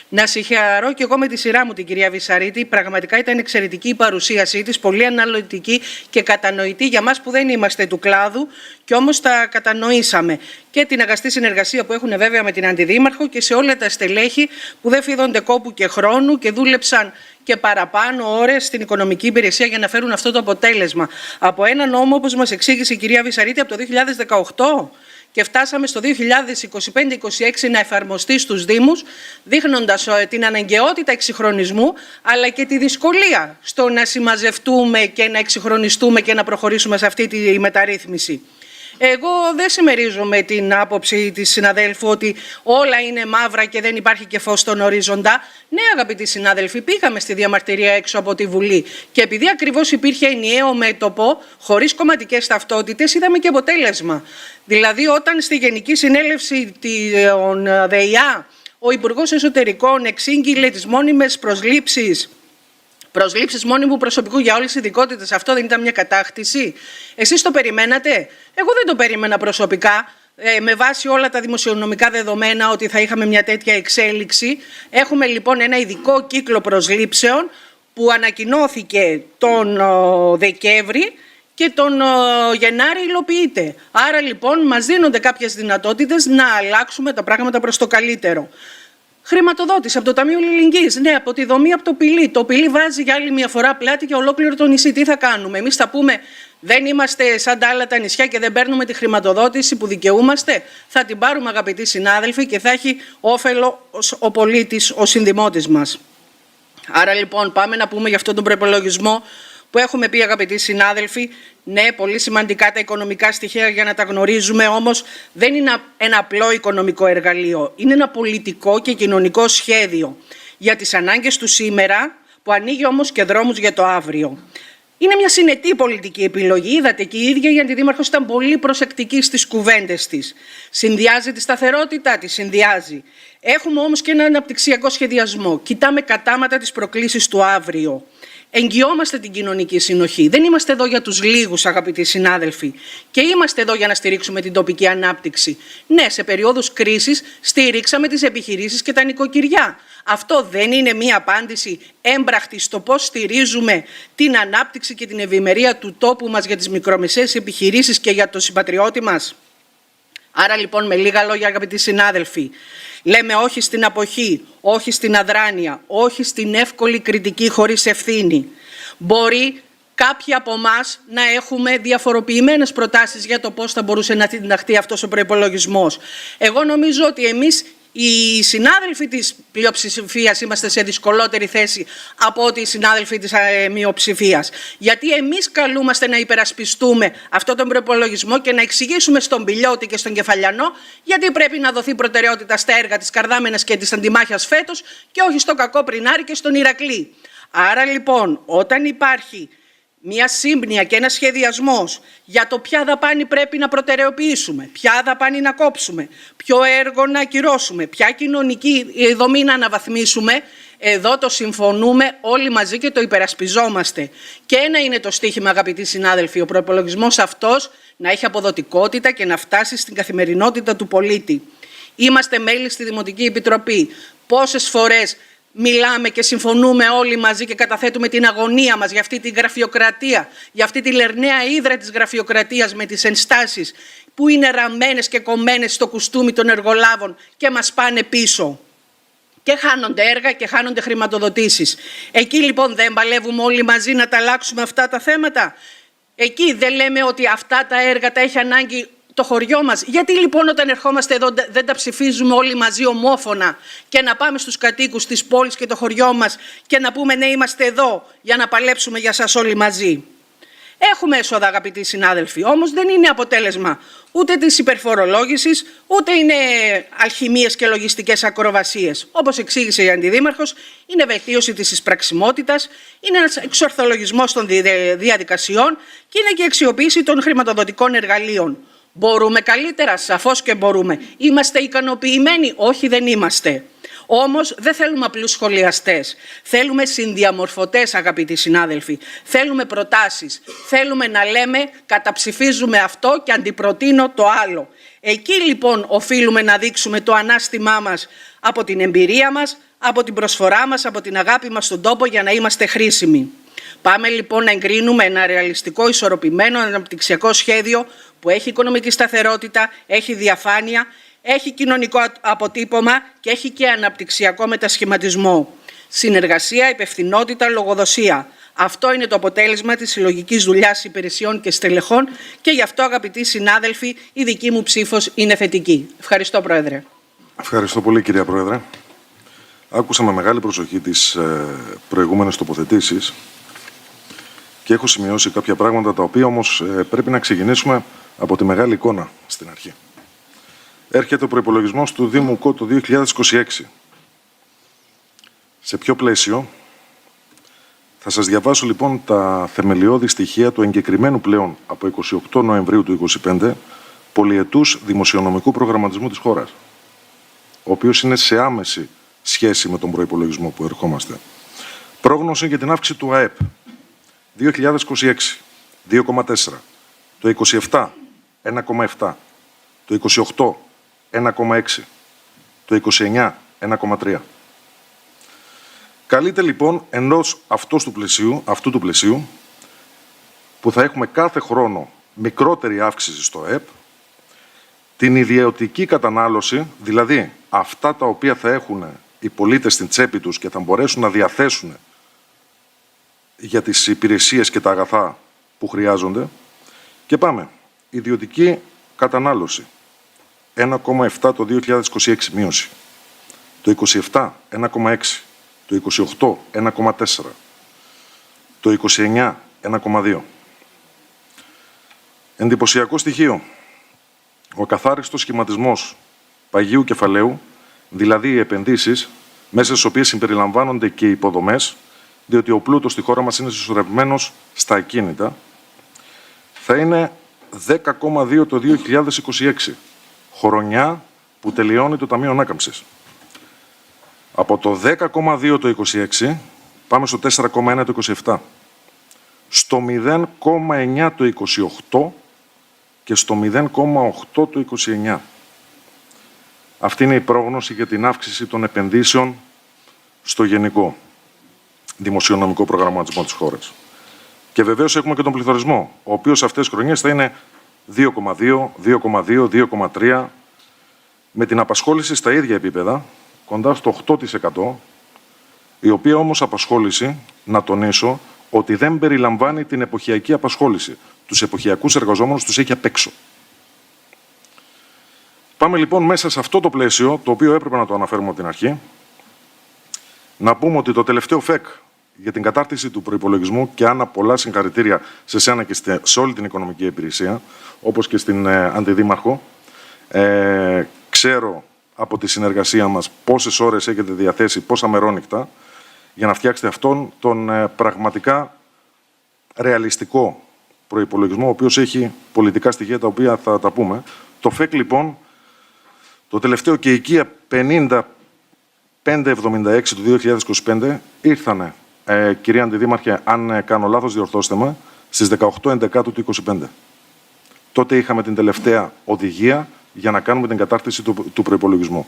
Να συγχαρώ και εγώ με τη σειρά μου την κυρία Βυσαρίτη. Πραγματικά ήταν εξαιρετική η παρουσίασή της, πολύ αναλυτική και κατανοητή για μας που δεν είμαστε του κλάδου και όμως τα κατανοήσαμε. Και την αγαστή συνεργασία που έχουν βέβαια με την Αντιδήμαρχο και σε όλα τα στελέχη που δεν φίδονται κόπου και χρόνου και δούλεψαν και παραπάνω ώρες στην οικονομική υπηρεσία για να φέρουν αυτό το αποτέλεσμα. Από ένα νόμο, όπως μας εξήγησε η κυρία Βυσαρίτη, από το 2018 και φτάσαμε στο 2025-26 να εφαρμοστεί στους Δήμους, δείχνοντας την αναγκαιότητα εξυγχρονισμού, αλλά και τη δυσκολία στο να συμμαζευτούμε και να εξυγχρονιστούμε και να προχωρήσουμε σε αυτή τη μεταρρύθμιση. Εγώ δεν συμμερίζομαι την άποψη της συναδέλφου ότι όλα είναι μαύρα και δεν υπάρχει και φως στον ορίζοντα. Ναι, αγαπητοί συνάδελφοι, πήγαμε στη διαμαρτυρία έξω από τη Βουλή και επειδή ακριβώς υπήρχε ενιαίο μέτωπο, χωρίς κομματικές ταυτότητες, είδαμε και αποτέλεσμα. Δηλαδή, όταν στη Γενική Συνέλευση των ΔΕΙΑ ο Υπουργός Εσωτερικών εξήγηλε τις μόνιμες προσλήψεις μόνιμου προσωπικού για όλες τις ειδικότητες, αυτό δεν ήταν μια κατάκτηση? Εσείς το περιμένατε? Εγώ δεν το περίμενα προσωπικά. Με βάση όλα τα δημοσιονομικά δεδομένα ότι θα είχαμε μια τέτοια εξέλιξη. Έχουμε λοιπόν ένα ειδικό κύκλο προσλήψεων που ανακοινώθηκε τον Δεκέμβρη και τον Γενάρη υλοποιείται. Άρα λοιπόν μας δίνονται κάποιες δυνατότητες να αλλάξουμε τα πράγματα προς το καλύτερο. Χρηματοδότηση από το Ταμείο Αλληλεγγύης. Ναι, από τη δομή, από το πυλί. Το πυλί βάζει για άλλη μια φορά πλάτη για ολόκληρο το νησί. Τι θα κάνουμε? Εμείς θα πούμε δεν είμαστε σαν τα άλλα τα νησιά και δεν παίρνουμε τη χρηματοδότηση που δικαιούμαστε? Θα την πάρουμε, αγαπητοί συνάδελφοι, και θα έχει όφελο ο πολίτης, ο συνδημότης μας. Άρα λοιπόν πάμε να πούμε για αυτόν τον προϋπολογισμό που έχουμε πει, αγαπητοί συνάδελφοι. Ναι, πολύ σημαντικά τα οικονομικά στοιχεία για να τα γνωρίζουμε, όμως δεν είναι ένα απλό οικονομικό εργαλείο. Είναι ένα πολιτικό και κοινωνικό σχέδιο για τις ανάγκες του σήμερα, που ανοίγει όμως και δρόμους για το αύριο. Είναι μια συνετή πολιτική επιλογή. Είδατε και η ίδια η Αντιδήμαρχος ήταν πολύ προσεκτική στις κουβέντες της. Συνδυάζει τη σταθερότητα, τη συνδυάζει. Έχουμε όμως και ένα αναπτυξιακό σχεδιασμό. Κοιτάμε κατάματα τις προκλήσεις του αύριο. Εγγυόμαστε την κοινωνική συνοχή. Δεν είμαστε εδώ για τους λίγους, αγαπητοί συνάδελφοι. Και είμαστε εδώ για να στηρίξουμε την τοπική ανάπτυξη. Ναι, σε περίοδους κρίσης στηρίξαμε τις επιχειρήσεις και τα νοικοκυριά. Αυτό δεν είναι μία απάντηση έμπραχτη στο πώς στηρίζουμε την ανάπτυξη και την ευημερία του τόπου μας για τις μικρομεσαίες επιχειρήσεις και για τον συμπατριώτη μας? Άρα λοιπόν, με λίγα λόγια, αγαπητοί συνάδελφοι, λέμε όχι στην αποχή, όχι στην αδράνεια, όχι στην εύκολη κριτική χωρίς ευθύνη. Μπορεί κάποιοι από εμάς να έχουμε διαφοροποιημένες προτάσεις για το πώς θα μπορούσε να συνταχθεί αυτός ο προϋπολογισμός. Εγώ νομίζω ότι εμείς οι συνάδελφοι της πλειοψηφίας είμαστε σε δυσκολότερη θέση από ότι οι συνάδελφοι της μειοψηφίας. Γιατί εμείς καλούμαστε να υπερασπιστούμε αυτόν τον προϋπολογισμό και να εξηγήσουμε στον Πηλιώτη και στον Κεφαλιανό γιατί πρέπει να δοθεί προτεραιότητα στα έργα της Καρδάμενας και της Αντιμάχιας φέτος και όχι στο κακό Πρινάρι και στον Ηρακλή. Άρα λοιπόν, όταν υπάρχει μια σύμπνοια και ένα σχεδιασμός για το ποια δαπάνη πρέπει να προτεραιοποιήσουμε, ποια δαπάνη να κόψουμε, ποιο έργο να ακυρώσουμε, ποια κοινωνική δομή να αναβαθμίσουμε, εδώ το συμφωνούμε όλοι μαζί και το υπερασπιζόμαστε. Και ένα είναι το στίχημα, αγαπητοί συνάδελφοι, ο προϋπολογισμός αυτός να έχει αποδοτικότητα και να φτάσει στην καθημερινότητα του πολίτη. Είμαστε μέλη στη Δημοτική Επιτροπή. Πόσες φορές μιλάμε και συμφωνούμε όλοι μαζί και καταθέτουμε την αγωνία μας για αυτή τη γραφειοκρατία, για αυτή τη λερναία ύδρα της γραφειοκρατίας με τις ενστάσεις που είναι ραμμένες και κομμένες στο κουστούμι των εργολάβων και μας πάνε πίσω. Και χάνονται έργα και χάνονται χρηματοδοτήσεις. Εκεί λοιπόν δεν παλεύουμε όλοι μαζί να τα αλλάξουμε αυτά τα θέματα? Εκεί δεν λέμε ότι αυτά τα έργα τα έχει ανάγκη το χωριό μας? Γιατί λοιπόν όταν ερχόμαστε εδώ δεν τα ψηφίζουμε όλοι μαζί ομόφωνα και να πάμε στους κατοίκους της πόλης και το χωριό μας και να πούμε ναι, είμαστε εδώ για να παλέψουμε για σας όλοι μαζί? Έχουμε έσοδα, αγαπητοί συνάδελφοι, όμως δεν είναι αποτέλεσμα ούτε της υπερφορολόγησης, ούτε είναι αλχημίες και λογιστικές ακροβασίες. Όπως εξήγησε η Αντιδήμαρχος, είναι βελτίωση της εισπραξιμότητας, είναι ένας εξορθολογισμός των διαδικασιών και είναι και αξιοποίηση των χρηματοδοτικών εργαλείων. Μπορούμε καλύτερα? Σαφώς και μπορούμε. Είμαστε ικανοποιημένοι? Όχι, δεν είμαστε. Όμως δεν θέλουμε απλούς σχολιαστές. Θέλουμε συνδιαμορφωτές, αγαπητοί συνάδελφοι. Θέλουμε προτάσεις. Θέλουμε να λέμε καταψηφίζουμε αυτό και αντιπροτείνω το άλλο. Εκεί λοιπόν οφείλουμε να δείξουμε το ανάστημά μας από την εμπειρία μας, από την προσφορά μας, από την αγάπη μας στον τόπο για να είμαστε χρήσιμοι. Πάμε λοιπόν να εγκρίνουμε ένα ρεαλιστικό, ισορροπημένο αναπτυξιακό σχέδιο που έχει οικονομική σταθερότητα, έχει διαφάνεια, έχει κοινωνικό αποτύπωμα και έχει και αναπτυξιακό μετασχηματισμό. Συνεργασία, υπευθυνότητα, λογοδοσία. Αυτό είναι το αποτέλεσμα της συλλογικής δουλειάς υπηρεσιών και στελεχών και γι' αυτό, αγαπητοί συνάδελφοι, η δική μου ψήφος είναι θετική. Ευχαριστώ, Πρόεδρε. Ευχαριστώ πολύ, κυρία Πρόεδρε. Άκουσα με μεγάλη προσοχή τις προηγούμενες τοποθετήσεις και έχω σημειώσει κάποια πράγματα τα οποία όμως πρέπει να ξεκινήσουμε από τη μεγάλη εικόνα στην αρχή. Έρχεται ο προϋπολογισμός του Δήμου ΚΟ το 2026. Σε ποιο πλαίσιο? Θα σας διαβάσω λοιπόν τα θεμελιώδη στοιχεία του εγκεκριμένου πλέον από 28 Νοεμβρίου του 2025 πολυετούς δημοσιονομικού προγραμματισμού της χώρας, ο οποίος είναι σε άμεση σχέση με τον προϋπολογισμό που ερχόμαστε. Πρόγνωση για την αύξηση του ΑΕΠ 2026 2,4, το 27 1,7, το 28 1,6, το 29 1,3. Καλείται λοιπόν εντός αυτού του πλαισίου που θα έχουμε κάθε χρόνο μικρότερη αύξηση στο ΑΕΠ, την ιδιωτική κατανάλωση, δηλαδή αυτά τα οποία θα έχουν οι πολίτες στην τσέπη τους και θα μπορέσουν να διαθέσουν για τις υπηρεσίες και τα αγαθά που χρειάζονται. Και πάμε. Ιδιωτική κατανάλωση 1,7 το 2026 μείωση, το 27 1,6, το 28 1,4, το 29 1,2. Εντυπωσιακό στοιχείο. Ο καθάριστος σχηματισμός παγίου κεφαλαίου, δηλαδή οι επενδύσεις, μέσα στις οποίες συμπεριλαμβάνονται και οι υποδομές, διότι ο πλούτος στη χώρα μας είναι συσσωρευμένος στα ακίνητα, θα είναι 10,2 το 2026, χρονιά που τελειώνει το Ταμείο Ανάκαμψης. Από το 10,2 το 26 πάμε στο 4,1 το 27, στο 0,9 το 28 και στο 0,8 το 29. Αυτή είναι η πρόγνωση για την αύξηση των επενδύσεων στο γενικό δημοσιονομικό προγραμματισμό της χώρας. Και βεβαίως έχουμε και τον πληθωρισμό, ο οποίος αυτές τις χρονιές θα είναι 2,2, 2,2, 2,3, με την απασχόληση στα ίδια επίπεδα, κοντά στο 8%, η οποία όμως απασχόληση, να τονίσω, ότι δεν περιλαμβάνει την εποχιακή απασχόληση. Τους εποχιακούς εργαζόμενους τους έχει απ' έξω. Πάμε λοιπόν μέσα σε αυτό το πλαίσιο, το οποίο έπρεπε να το αναφέρουμε από την αρχή, να πούμε ότι το τελευταίο ΦΕΚ για την κατάρτιση του προϋπολογισμού, και Άννα, πολλά συγχαρητήρια σε σένα και σε όλη την οικονομική υπηρεσία, όπως και στην Αντιδήμαρχο, ξέρω από τη συνεργασία μας πόσες ώρες έχετε διαθέσει, πόσα μερόνυχτα, για να φτιάξετε αυτόν τον πραγματικά ρεαλιστικό προϋπολογισμό, ο οποίος έχει πολιτικά στοιχεία τα οποία θα τα πούμε. Το ΦΕΚ λοιπόν, το τελευταίο και οικία 5576 του 2025 ήρθανε, κυρία Αντιδήμαρχε, αν κάνω λάθος διορθώστε με, στις 18/11 του 2025. Τότε είχαμε την τελευταία οδηγία για να κάνουμε την κατάρτιση του προϋπολογισμού.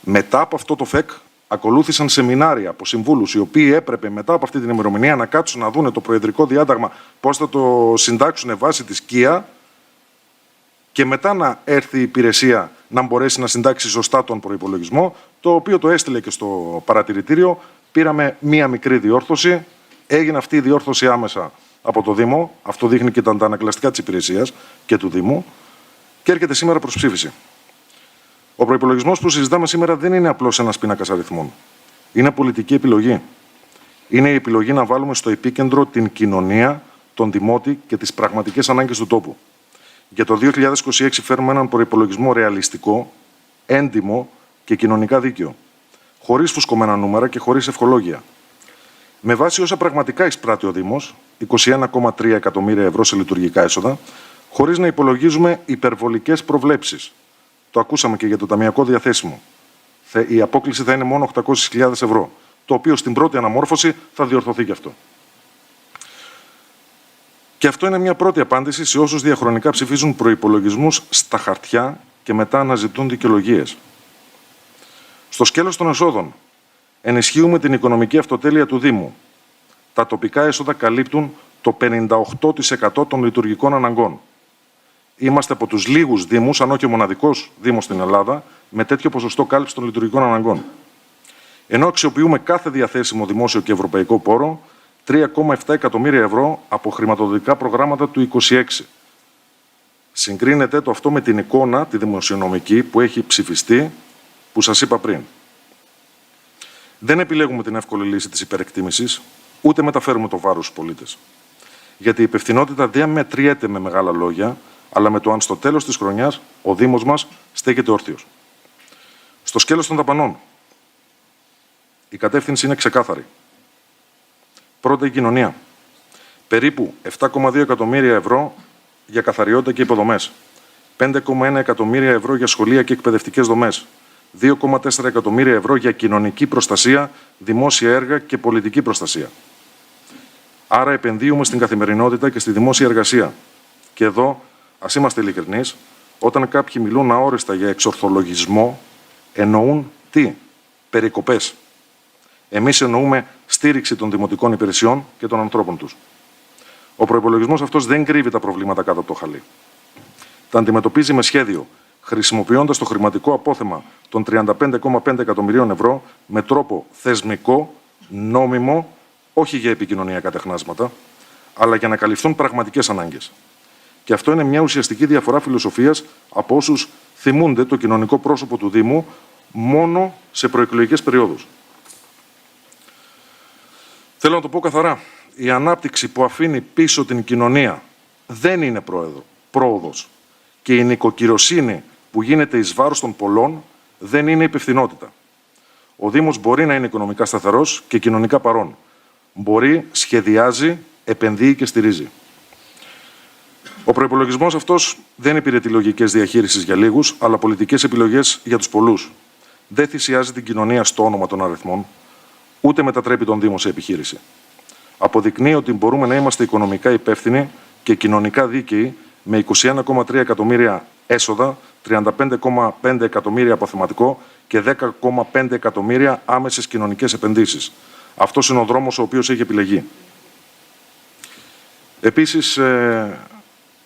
Μετά από αυτό το ΦΕΚ ακολούθησαν σεμινάρια από συμβούλους, οι οποίοι έπρεπε μετά από αυτή την ημερομηνία να κάτσουν να δούνε το προεδρικό διάταγμα, πώς θα το συντάξουν βάσει της ΚΙΑ, και μετά να έρθει η υπηρεσία να μπορέσει να συντάξει σωστά τον προϋπολογισμό, το οποίο το έστειλε και στο παρατηρητήριο. Πήραμε μία μικρή διόρθωση, έγινε αυτή η διόρθωση άμεσα από το Δήμο, αυτό δείχνει και τα αντανακλαστικά της υπηρεσίας και του Δήμου, και έρχεται σήμερα προς ψήφιση. Ο προϋπολογισμός που συζητάμε σήμερα δεν είναι απλώς ένας πίνακας αριθμών. Είναι πολιτική επιλογή. Είναι η επιλογή να βάλουμε στο επίκεντρο την κοινωνία, τον δημότη και τις πραγματικές ανάγκες του τόπου. Για το 2026 φέρουμε έναν προϋπολογισμό ρεαλιστικό, έντιμο και κοινωνικά δίκαιο. Χωρίς φουσκωμένα νούμερα και χωρίς ευχολόγια. Με βάση όσα πραγματικά εισπράττει ο Δήμος, 21,3 εκατομμύρια ευρώ σε λειτουργικά έσοδα, χωρίς να υπολογίζουμε υπερβολικές προβλέψεις. Το ακούσαμε και για το ταμιακό διαθέσιμο. Η απόκλιση θα είναι μόνο 800.000 ευρώ, το οποίο στην πρώτη αναμόρφωση θα διορθωθεί και αυτό. Και αυτό είναι μια πρώτη απάντηση σε όσους διαχρονικά ψηφίζουν προϋπολογισμούς στα χαρτιά και μετά αναζητούν δικαιολογίες. Στο σκέλος των εσόδων, ενισχύουμε την οικονομική αυτοτέλεια του Δήμου. Τα τοπικά έσοδα καλύπτουν το 58% των λειτουργικών αναγκών. Είμαστε από τους λίγους Δήμους, αν όχι ο μοναδικός Δήμος στην Ελλάδα, με τέτοιο ποσοστό κάλυψη των λειτουργικών αναγκών. Ενώ αξιοποιούμε κάθε διαθέσιμο δημόσιο και ευρωπαϊκό πόρο, 3,7 εκατομμύρια ευρώ από χρηματοδοτικά προγράμματα του 2026. Συγκρίνεται το αυτό με την εικόνα, τη δημοσιονομική, που έχει ψηφιστεί, που σας είπα πριν. Δεν επιλέγουμε την εύκολη λύση της υπερεκτίμησης, ούτε μεταφέρουμε το βάρος στους πολίτες. Γιατί η υπευθυνότητα δεν μετριέται με μεγάλα λόγια, αλλά με το αν στο τέλος της χρονιάς ο Δήμος μας στέκεται όρθιος. Στο σκέλος των δαπανών, η κατεύθυνση είναι ξεκάθαρη. Πρώτα, η κοινωνία. Περίπου 7,2 εκατομμύρια ευρώ για καθαριότητα και υποδομές. 5,1 εκατομμύρια ευρώ για σχολεία και εκπαιδευτικές δομές. 2,4 εκατομμύρια ευρώ για κοινωνική προστασία, δημόσια έργα και πολιτική προστασία. Άρα επενδύουμε στην καθημερινότητα και στη δημόσια εργασία. Και εδώ, ας είμαστε ειλικρινείς, όταν κάποιοι μιλούν αόριστα για εξορθολογισμό, εννοούν τι? Περικοπές. Εμείς εννοούμε στήριξη των δημοτικών υπηρεσιών και των ανθρώπων τους. Ο προϋπολογισμός αυτός δεν κρύβει τα προβλήματα κάτω από το χαλί. Τα αντιμετωπίζει με σχέδιο, χρησιμοποιώντας το χρηματικό απόθεμα των 35,5 εκατομμυρίων ευρώ με τρόπο θεσμικό, νόμιμο, όχι για επικοινωνιακά τεχνάσματα, αλλά για να καλυφθούν πραγματικές ανάγκες. Και αυτό είναι μια ουσιαστική διαφορά φιλοσοφίας από όσους θυμούνται το κοινωνικό πρόσωπο του Δήμου μόνο σε προεκλογικές περιόδους. Θέλω να το πω καθαρά. Η ανάπτυξη που αφήνει πίσω την κοινωνία δεν είναι πρόοδος. Και η νοικοκυροσύνη που γίνεται εις βάρος των πολλών δεν είναι υπευθυνότητα. Ο Δήμος μπορεί να είναι οικονομικά σταθερός και κοινωνικά παρόν. Μπορεί, σχεδιάζει, επενδύει και στηρίζει. Ο προϋπολογισμός αυτός δεν υπηρετεί λογικές διαχείρισης για λίγους, αλλά πολιτικές επιλογές για τους πολλούς. Δεν θυσιάζει την κοινωνία στο όνομα των αριθμών, ούτε μετατρέπει τον Δήμο σε επιχείρηση. Αποδεικνύει ότι μπορούμε να είμαστε οικονομικά υπεύθυνοι και κοινωνικά δίκαιοι με 21,3 εκατομμύρια έσοδα, 35,5 εκατομμύρια αποθεματικό και 10,5 εκατομμύρια άμεσες κοινωνικές επενδύσεις. Αυτός είναι ο δρόμος ο οποίος έχει επιλεγεί. Επίσης,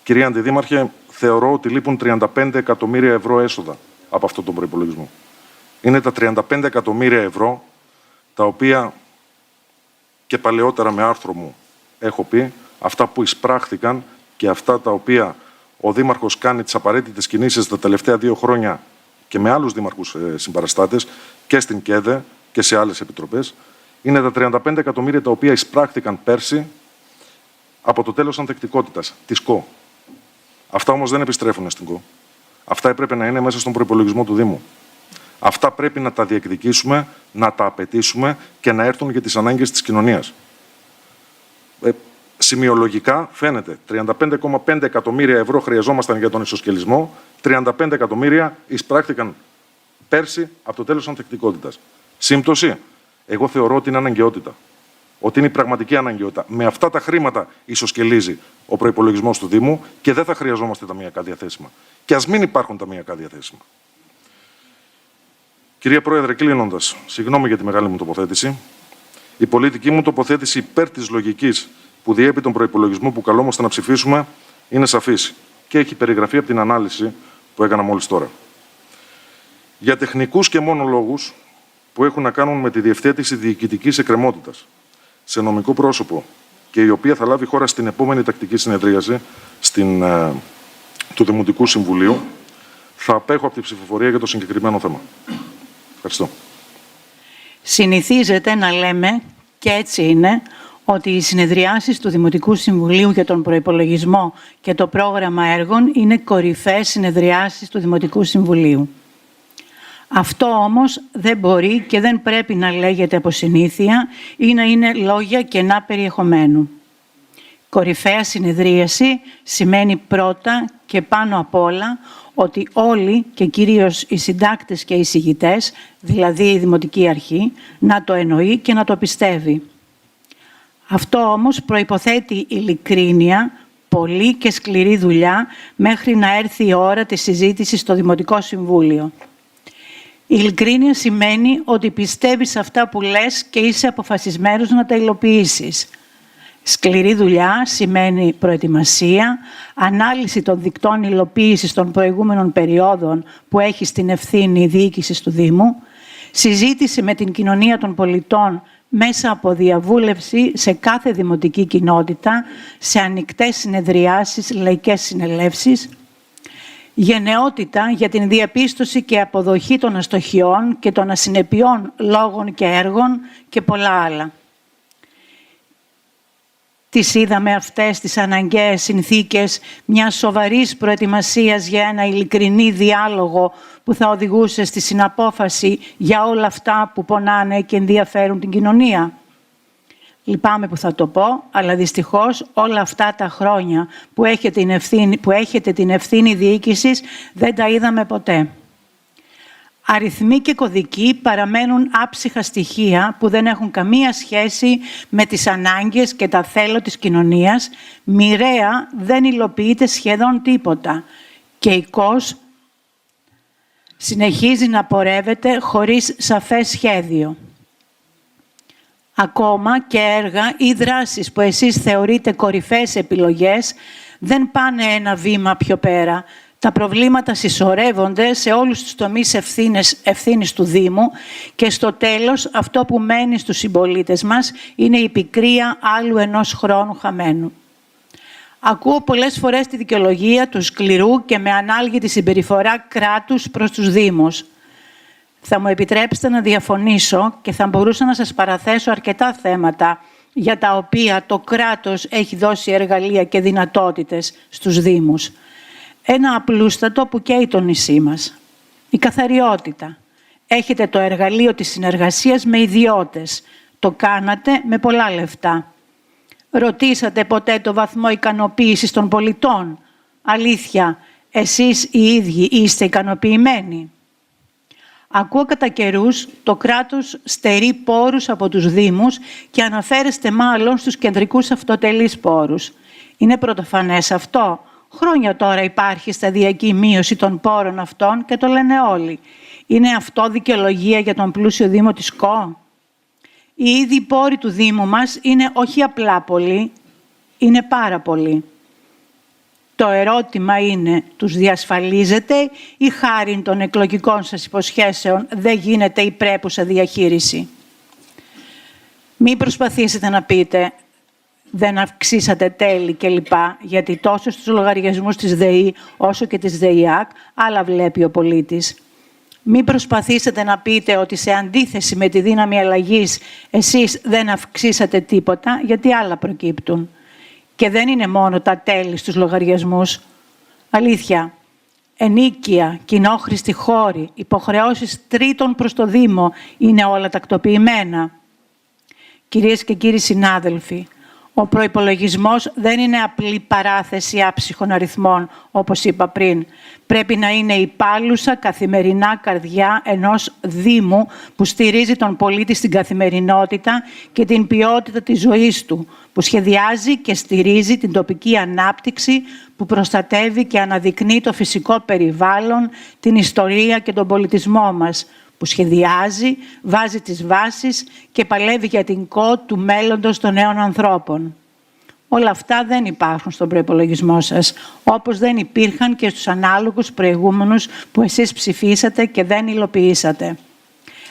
κυρία Αντιδήμαρχε, θεωρώ ότι λείπουν 35 εκατομμύρια ευρώ έσοδα από αυτόν τον προϋπολογισμό. Είναι τα 35 εκατομμύρια ευρώ τα οποία και παλαιότερα με άρθρο μου έχω πει, αυτά που εισπράχθηκαν και αυτά τα οποία ο Δήμαρχος κάνει τις απαραίτητες κινήσεις τα τελευταία 2 χρόνια και με άλλους δήμαρχους συμπαραστάτες και στην ΚΕΔΕ και σε άλλες επιτροπές, είναι τα 35 εκατομμύρια τα οποία εισπράχθηκαν πέρσι από το τέλος ανθεκτικότητας, της ΚΟ. Αυτά όμως δεν επιστρέφουν στην ΚΟ. Αυτά έπρεπε να είναι μέσα στον προϋπολογισμό του Δήμου. Αυτά πρέπει να τα διεκδικήσουμε, να τα απαιτήσουμε και να έρθουν για τις ανάγκες της κοινωνίας. Σημειολογικά φαίνεται 35,5 εκατομμύρια ευρώ χρειαζόμασταν για τον ισοσκελισμό, 35 εκατομμύρια εισπράχθηκαν πέρσι από το τέλος ανθεκτικότητας. Σύμπτωση, εγώ θεωρώ ότι είναι αναγκαιότητα. Ότι είναι η πραγματική αναγκαιότητα. Με αυτά τα χρήματα ισοσκελίζει ο προϋπολογισμός του Δήμου και δεν θα χρειαζόμαστε ταμειακά διαθέσιμα. Και ας μην υπάρχουν ταμειακά διαθέσιμα. Κυρία Πρόεδρε, κλείνοντας, συγγνώμη για τη μεγάλη μου τοποθέτηση. Η πολιτική μου τοποθέτηση υπέρ της λογικής που διέπει τον προϋπολογισμό που καλόμαστε να ψηφίσουμε είναι σαφής και έχει περιγραφεί από την ανάλυση που έκανα μόλις τώρα. Για τεχνικούς και μόνο λόγους που έχουν να κάνουν με τη διευθέτηση διοικητικής εκκρεμότητας σε νομικό πρόσωπο και η οποία θα λάβει χώρα στην επόμενη τακτική συνεδρίαση του Δημοτικού Συμβουλίου, θα απέχω από τη ψηφοφορία για το συγκεκριμένο θέμα. Ευχαριστώ. Συνηθίζεται να λέμε, και έτσι είναι, ότι οι συνεδριάσεις του Δημοτικού Συμβουλίου για τον προϋπολογισμό και το πρόγραμμα έργων είναι κορυφαίες συνεδριάσεις του Δημοτικού Συμβουλίου. Αυτό όμως δεν μπορεί και δεν πρέπει να λέγεται από συνήθεια ή να είναι λόγια κενά περιεχομένου. Κορυφαία συνεδρίαση σημαίνει πρώτα και πάνω απ' όλα ότι όλοι και κυρίως οι συντάκτες και οι εισηγητές, δηλαδή η Δημοτική Αρχή, να το εννοεί και να το πιστεύει. Αυτό όμως προϋποθέτει ειλικρίνεια, πολλή και σκληρή δουλειά μέχρι να έρθει η ώρα της συζήτησης στο Δημοτικό Συμβούλιο. Η ειλικρίνεια σημαίνει ότι πιστεύεις αυτά που λες και είσαι αποφασισμένος να τα υλοποιήσεις. Σκληρή δουλειά σημαίνει προετοιμασία, ανάλυση των δικτών υλοποίησης των προηγούμενων περιόδων που έχει στην ευθύνη η διοίκηση του Δήμου, συζήτηση με την κοινωνία των πολιτών μέσα από διαβούλευση σε κάθε δημοτική κοινότητα, σε ανοιχτές συνεδριάσεις, λαϊκές συνελεύσεις, γενναιότητα για την διαπίστωση και αποδοχή των αστοχιών και των ασυνεπιών λόγων και έργων και πολλά άλλα. Τις είδαμε αυτές τις αναγκαίες συνθήκες μιας σοβαρής προετοιμασίας για ένα ειλικρινή διάλογο που θα οδηγούσε στη συναπόφαση για όλα αυτά που πονάνε και ενδιαφέρουν την κοινωνία. Λυπάμαι που θα το πω, αλλά δυστυχώς όλα αυτά τα χρόνια που έχετε την ευθύνη διοίκησης δεν τα είδαμε ποτέ. Αριθμοί και κωδικοί παραμένουν άψυχα στοιχεία που δεν έχουν καμία σχέση με τις ανάγκες και τα θέλω της κοινωνίας. Μοιραία δεν υλοποιείται σχεδόν τίποτα και η ΚΟΣ συνεχίζει να πορεύεται χωρίς σαφές σχέδιο. Ακόμα και έργα ή δράσεις που εσείς θεωρείτε κορυφαίες επιλογές δεν πάνε ένα βήμα πιο πέρα. Τα προβλήματα συσσωρεύονται σε όλους τους τομείς ευθύνης του Δήμου και στο τέλος αυτό που μένει στους συμπολίτες μας είναι η πικρία άλλου ενός χρόνου χαμένου. Ακούω πολλές φορές τη δικαιολογία του σκληρού και με ανάλγητη συμπεριφορά κράτους προς τους Δήμους. Θα μου επιτρέψετε να διαφωνήσω και θα μπορούσα να σας παραθέσω αρκετά θέματα για τα οποία το κράτος έχει δώσει εργαλεία και δυνατότητες στους Δήμους. Ένα απλούστατο που καίει το νησί μας. Η καθαριότητα. Έχετε το εργαλείο της συνεργασίας με ιδιώτες. Το κάνατε με πολλά λεφτά. Ρωτήσατε ποτέ το βαθμό ικανοποίησης των πολιτών? Αλήθεια, εσείς οι ίδιοι είστε ικανοποιημένοι? Ακούω κατά καιρούς το κράτος στερεί πόρους από τους Δήμους και αναφέρεστε μάλλον στους κεντρικούς αυτοτελείς πόρους. Είναι πρωτοφανές αυτό? Χρόνια τώρα υπάρχει σταδιακή μείωση των πόρων αυτών και το λένε όλοι. Είναι αυτό δικαιολογία για τον πλούσιο Δήμο της ΚΟ? Οι ίδιοι πόροι του Δήμου μας είναι όχι απλά πολλοί, είναι πάρα πολλοί. Το ερώτημα είναι, τους διασφαλίζετε ή χάριν των εκλογικών σας υποσχέσεων δεν γίνεται η πρέπουσα διαχείριση? Μην προσπαθήσετε να πείτε δεν αυξήσατε τέλη κλπ. Γιατί τόσο στους λογαριασμούς της ΔΕΗ όσο και της ΔΕΙΑΚ άλλα βλέπει ο πολίτης. Μην προσπαθήσετε να πείτε ότι σε αντίθεση με τη δύναμη αλλαγής εσείς δεν αυξήσατε τίποτα, γιατί άλλα προκύπτουν. Και δεν είναι μόνο τα τέλη στους λογαριασμούς. Αλήθεια, ενίκεια, κοινόχρηστη χώροι, υποχρεώσεις τρίτων προς το Δήμο είναι όλα τακτοποιημένα. Κυρίες και κύριοι συνάδελφοι, ο προϋπολογισμός δεν είναι απλή παράθεση άψυχων αριθμών, όπως είπα πριν. Πρέπει να είναι η πάλουσα καθημερινά καρδιά ενός Δήμου που στηρίζει τον πολίτη στην καθημερινότητα και την ποιότητα της ζωής του, που σχεδιάζει και στηρίζει την τοπική ανάπτυξη, που προστατεύει και αναδεικνύει το φυσικό περιβάλλον, την ιστορία και τον πολιτισμό μας, που σχεδιάζει, βάζει τις βάσεις και παλεύει για την ΚΟ του μέλλοντος των νέων ανθρώπων. Όλα αυτά δεν υπάρχουν στον προϋπολογισμό σας, όπως δεν υπήρχαν και στους ανάλογους προηγούμενους που εσείς ψηφίσατε και δεν υλοποιήσατε.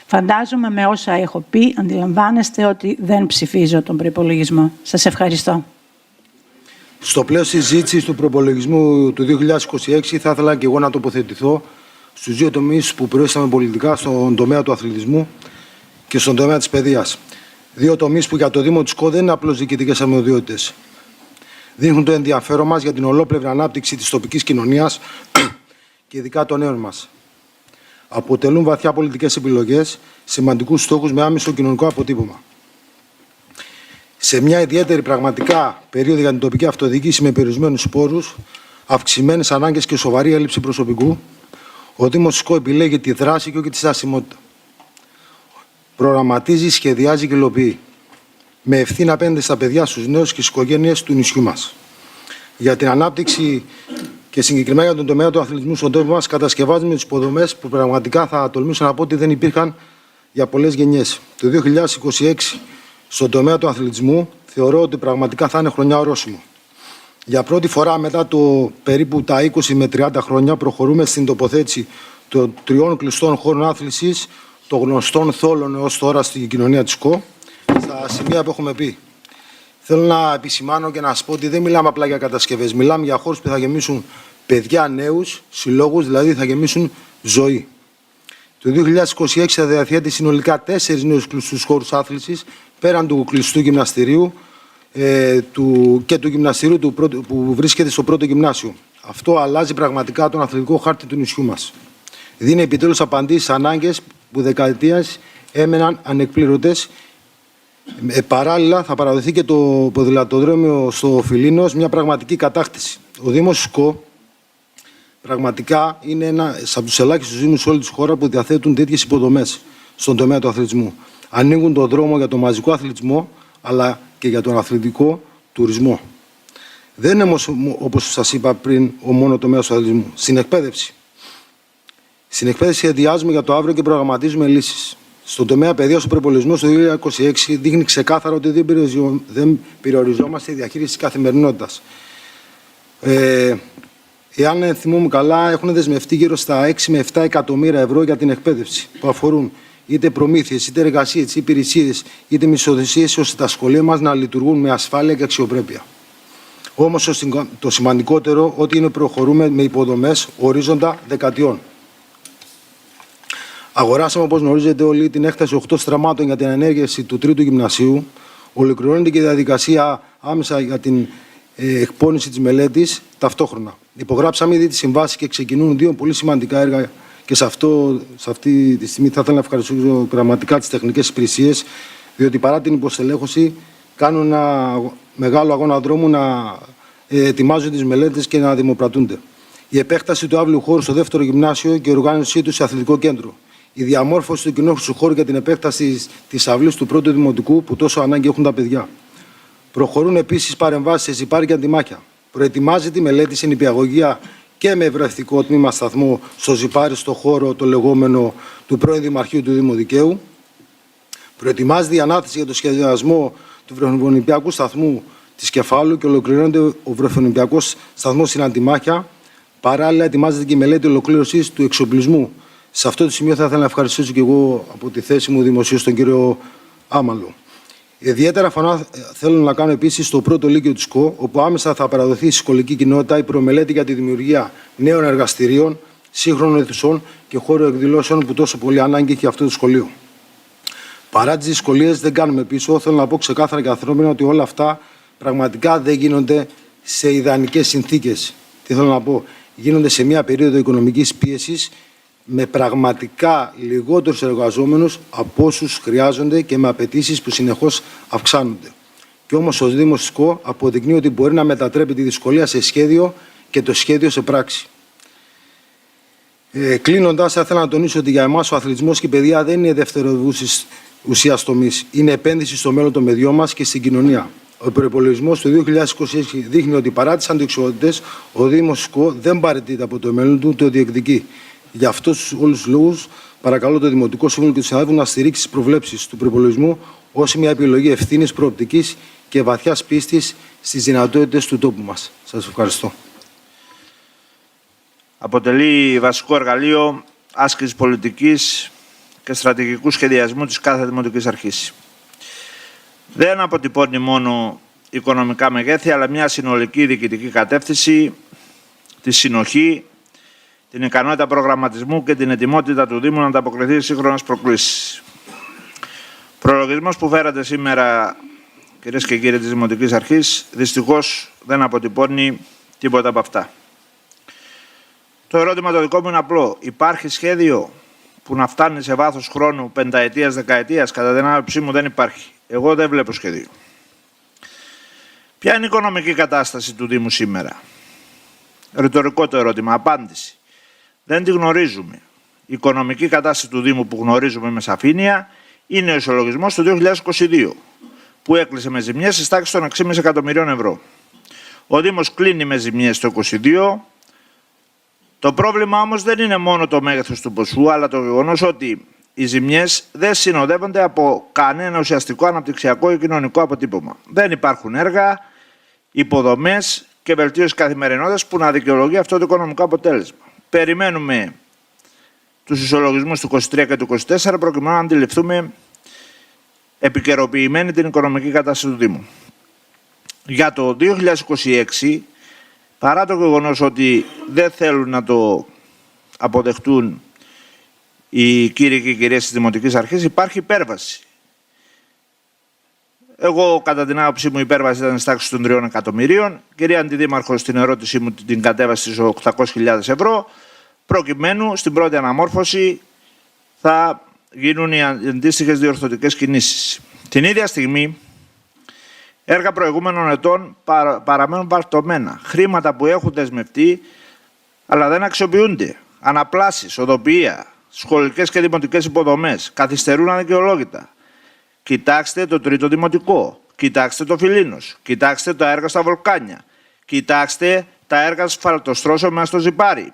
Φαντάζομαι με όσα έχω πει, αντιλαμβάνεστε ότι δεν ψηφίζω τον προϋπολογισμό. Σας ευχαριστώ. Στο πλαίσιο συζήτησης του προϋπολογισμού του 2026 θα ήθελα και εγώ να τοποθετηθώ στους δύο τομείς που προέρχονται πολιτικά, στον τομέα του αθλητισμού και στον τομέα της παιδείας. Δύο τομείς που για το Δήμο της ΚΟ δεν είναι απλώς διοικητικές αρμοδιότητες. Δείχνουν το ενδιαφέρον μας για την ολόπλευρη ανάπτυξη της τοπικής κοινωνίας και ειδικά των νέων μας. Αποτελούν βαθιά πολιτικές επιλογές, σημαντικούς στόχους με άμεσο κοινωνικό αποτύπωμα. Σε μια ιδιαίτερη πραγματικά περίοδο για την τοπική αυτοδιοίκηση με περιορισμένους πόρους, αυξημένες ανάγκες και σοβαρή έλλειψη προσωπικού, ο Δήμος της ΚΟ επιλέγει τη δράση και όχι τη στασιμότητα. Προγραμματίζει, σχεδιάζει και υλοποιεί. Με ευθύνη απέναντι στα παιδιά, στους νέους και στις οικογένειες του νησιού μας. Για την ανάπτυξη Και συγκεκριμένα για τον τομέα του αθλητισμού στον τόπο μας, κατασκευάζουμε τις υποδομές που πραγματικά θα τολμήσω να πω ότι δεν υπήρχαν για πολλές γενιές. Το 2026 στον τομέα του αθλητισμού θεωρώ ότι πραγματικά θα είναι χρονιά ορόσημο. Για πρώτη φορά μετά το περίπου τα 20 με 30 χρόνια προχωρούμε στην τοποθέτηση των 3 κλειστών χώρων άθλησης, των γνωστών θόλων έως τώρα στην κοινωνία της ΚΟ, στα σημεία που έχουμε πει. Θέλω να επισημάνω και να σας πω ότι δεν μιλάμε απλά για κατασκευές. Μιλάμε για χώρους που θα γεμίσουν παιδιά, νέους, συλλόγους, δηλαδή θα γεμίσουν ζωή. Το 2026 θα διαθέτει συνολικά 4 νέους κλειστούς χώρους άθλησης, πέραν του κλειστού γυμναστηρίου και του γυμναστηρίου που βρίσκεται στο πρώτο γυμνάσιο. Αυτό αλλάζει πραγματικά τον αθλητικό χάρτη του νησιού μας. Δίνει επιτέλους απαντήσεις σε ανάγκες που δεκαετίες έμεναν ανεκπλήρωτες. Παράλληλα, θα παραδοθεί και το ποδηλατοδρόμιο στο Φιλίνος, μια πραγματική κατάκτηση. Ο Δήμος ΣΚΟ πραγματικά είναι ένας από τους ελάχιστους δήμους σε όλη τη χώρα που διαθέτουν τέτοιες υποδομές στον τομέα του αθλητισμού. Ανοίγουν τον δρόμο για τον μαζικό αθλητισμό, αλλά και για τον αθλητικό τουρισμό. Δεν είναι όμως, όπως σας είπα πριν, ο μόνο τομέας του αθλητισμού. Στην εκπαίδευση. Στην εκπαίδευση σχεδιάζουμε για το αύριο και προγραμματίζουμε λύσεις. Στον τομέα παιδείας, ο προϋπολογισμός το 2026 δείχνει ξεκάθαρα ότι δεν περιοριζόμαστε στη διαχείριση της καθημερινότητας. Εάν θυμούμαι καλά, έχουν δεσμευτεί γύρω στα 6 με 7 εκατομμύρια ευρώ για την εκπαίδευση, που αφορούν είτε προμήθειες, είτε εργασίες, είτε υπηρεσίες, είτε μισθοδοσίες, ώστε τα σχολεία μας να λειτουργούν με ασφάλεια και αξιοπρέπεια. Όμως το σημαντικότερο ότι είναι προχωρούμε με υποδομές ορίζοντα δεκαετιών. Αγοράσαμε, όπως γνωρίζετε όλοι, την έκταση 8 στραμμάτων για την ενέργεια του 3ου γυμνασίου. Ολοκληρώνεται και η διαδικασία άμεσα για την εκπόνηση της μελέτης ταυτόχρονα. Υπογράψαμε ήδη τη συμβάση και ξεκινούν 2 πολύ σημαντικά έργα και σε αυτή τη στιγμή θα ήθελα να ευχαριστήσω πραγματικά τις τεχνικές υπηρεσίες, διότι παρά την υποστελέχωση κάνουν ένα μεγάλο αγώνα δρόμου να ετοιμάζουν τις μελέτες και να δημοπρατούνται. Η επέκταση του αύλιου χώρου στο 2ο γυμνάσιο και η οργάνωσή του σε αθλητικό κέντρο. Η διαμόρφωση του κοινόχρηστου χώρου για την επέκταση της αυλής του 1ου δημοτικού που τόσο ανάγκη έχουν τα παιδιά. Προχωρούν επίσης παρεμβάσεις σε Ζιπάρι και Αντιμάχια. Προετοιμάζεται η μελέτη σε νηπιαγωγεία και με ευρευτικό τμήμα σταθμό στο Ζιπάρι, στο χώρο το λεγόμενο του πρώην Δημαρχείου του Δήμου Δικαίου. Προετοιμάζεται η ανάθεση για το σχεδιασμό του βρεφονιπιακού σταθμού της Κεφάλου και ολοκληρώνεται ο βρεφονιπιακός σταθμός στην Αντιμάχια. Παράλληλα, ετοιμάζεται και η μελέτη ολοκλήρωσης του εξοπλισμού. Σε αυτό το σημείο θα ήθελα να ευχαριστήσω και εγώ από τη θέση μου δημοσίως τον κύριο Άμαλο. Ιδιαίτερα θέλω να κάνω επίσης στο πρώτο λύκειο της ΚΟ, όπου άμεσα θα παραδοθεί στη σχολική κοινότητα η προμελέτη για τη δημιουργία νέων εργαστηρίων, σύγχρονων αιθουσών και χώρου εκδηλώσεων που τόσο πολύ ανάγκη έχει αυτό το σχολείο. Παρά τις δυσκολίες, δεν κάνουμε πίσω. Θέλω να πω ξεκάθαρα και ανθρώπινα ότι όλα αυτά πραγματικά δεν γίνονται σε ιδανικές συνθήκες. Τι θέλω να πω, γίνονται σε μια περίοδο οικονομικής πίεσης, με πραγματικά λιγότερους εργαζόμενους από όσους χρειάζονται και με απαιτήσεις που συνεχώς αυξάνονται. Και όμως ο Δήμος της ΚΟ αποδεικνύει ότι μπορεί να μετατρέπει τη δυσκολία σε σχέδιο και το σχέδιο σε πράξη. Κλείνοντας, θα ήθελα να τονίσω ότι για εμάς ο αθλητισμός και η παιδεία δεν είναι δευτεροβούσης ουσίας τομής. Είναι επένδυση στο μέλλον των παιδιών μας και στην κοινωνία. Ο προϋπολογισμός του 2026 δείχνει ότι παρά τις αντιξιότητες, ο Δήμος της ΚΟ δεν παραιτείται από το μέλλον του, το διεκδικεί. Για αυτούς όλους τους λόγους, παρακαλώ το Δημοτικό Σύμβουλο και του συναδέλφου να στηρίξει τις προβλέψεις του προϋπολογισμού ως μια επιλογή ευθύνης, προοπτικής και βαθιάς πίστης στις δυνατότητες του τόπου μας. Σας ευχαριστώ. Αποτελεί βασικό εργαλείο άσκησης πολιτικής και στρατηγικού σχεδιασμού της κάθε δημοτικής αρχής. Δεν αποτυπώνει μόνο οικονομικά μεγέθη, αλλά μια συνολική διοικητική κατεύθυνση, τη συνοχή, την ικανότητα προγραμματισμού και την ετοιμότητα του Δήμου να ανταποκριθεί σε σύγχρονες προκλήσεις. Ο προλογισμός που φέρατε σήμερα, κυρίες και κύριοι της Δημοτικής Αρχής, δυστυχώς δεν αποτυπώνει τίποτα από αυτά. Το ερώτημα το δικό μου είναι απλό. Υπάρχει σχέδιο που να φτάνει σε βάθος χρόνου, πενταετίας, δεκαετίας? Κατά την άποψή μου δεν υπάρχει. Εγώ δεν βλέπω σχέδιο. Ποια είναι η οικονομική κατάσταση του Δήμου σήμερα? Ρητορικό το ερώτημα. Απάντηση. Δεν τη γνωρίζουμε. Η οικονομική κατάσταση του Δήμου που γνωρίζουμε με σαφήνεια είναι ο ισολογισμός του 2022, που έκλεισε με ζημιές στις τάξεις των 6,5 εκατομμυρίων ευρώ. Ο Δήμος κλείνει με ζημιές το 2022, Το πρόβλημα όμως δεν είναι μόνο το μέγεθος του ποσού, αλλά το γεγονός ότι οι ζημιές δεν συνοδεύονται από κανένα ουσιαστικό αναπτυξιακό ή κοινωνικό αποτύπωμα. Δεν υπάρχουν έργα, υποδομές και βελτίωση καθημερινότητας που να δικαιολογεί αυτό το οικονομικό αποτέλεσμα. Περιμένουμε τους ισολογισμούς του 23 και του 24 προκειμένου να αντιληφθούμε επικαιροποιημένη την οικονομική κατάσταση του Δήμου. Για το 2026, παρά το γεγονός ότι δεν θέλουν να το αποδεχτούν οι κύριοι και οι κυρίες της Δημοτικής Αρχής, υπάρχει υπέρβαση. Εγώ, κατά την άποψή μου, η υπέρβαση ήταν στη τάξη των 3 εκατομμυρίων. Κυρία Αντιδήμαρχο, στην ερώτησή μου την κατέβασε στις 800.000 ευρώ, προκειμένου στην πρώτη αναμόρφωση θα γίνουν οι αντίστοιχες διορθωτικές κινήσεις. Την ίδια στιγμή, έργα προηγούμενων ετών παραμένουν βαρτωμένα. Χρήματα που έχουν δεσμευτεί, αλλά δεν αξιοποιούνται. Αναπλάσεις, οδοποιία, σχολικές και δημοτικές υποδομές καθυστερούν αδικαιολόγητα. Κοιτάξτε το τρίτο δημοτικό, κοιτάξτε το Φιλίνος, κοιτάξτε τα έργα στα Βολκάνια, κοιτάξτε τα έργα ασφαλτοστρώσεων μέσα στο Ζιπάρι.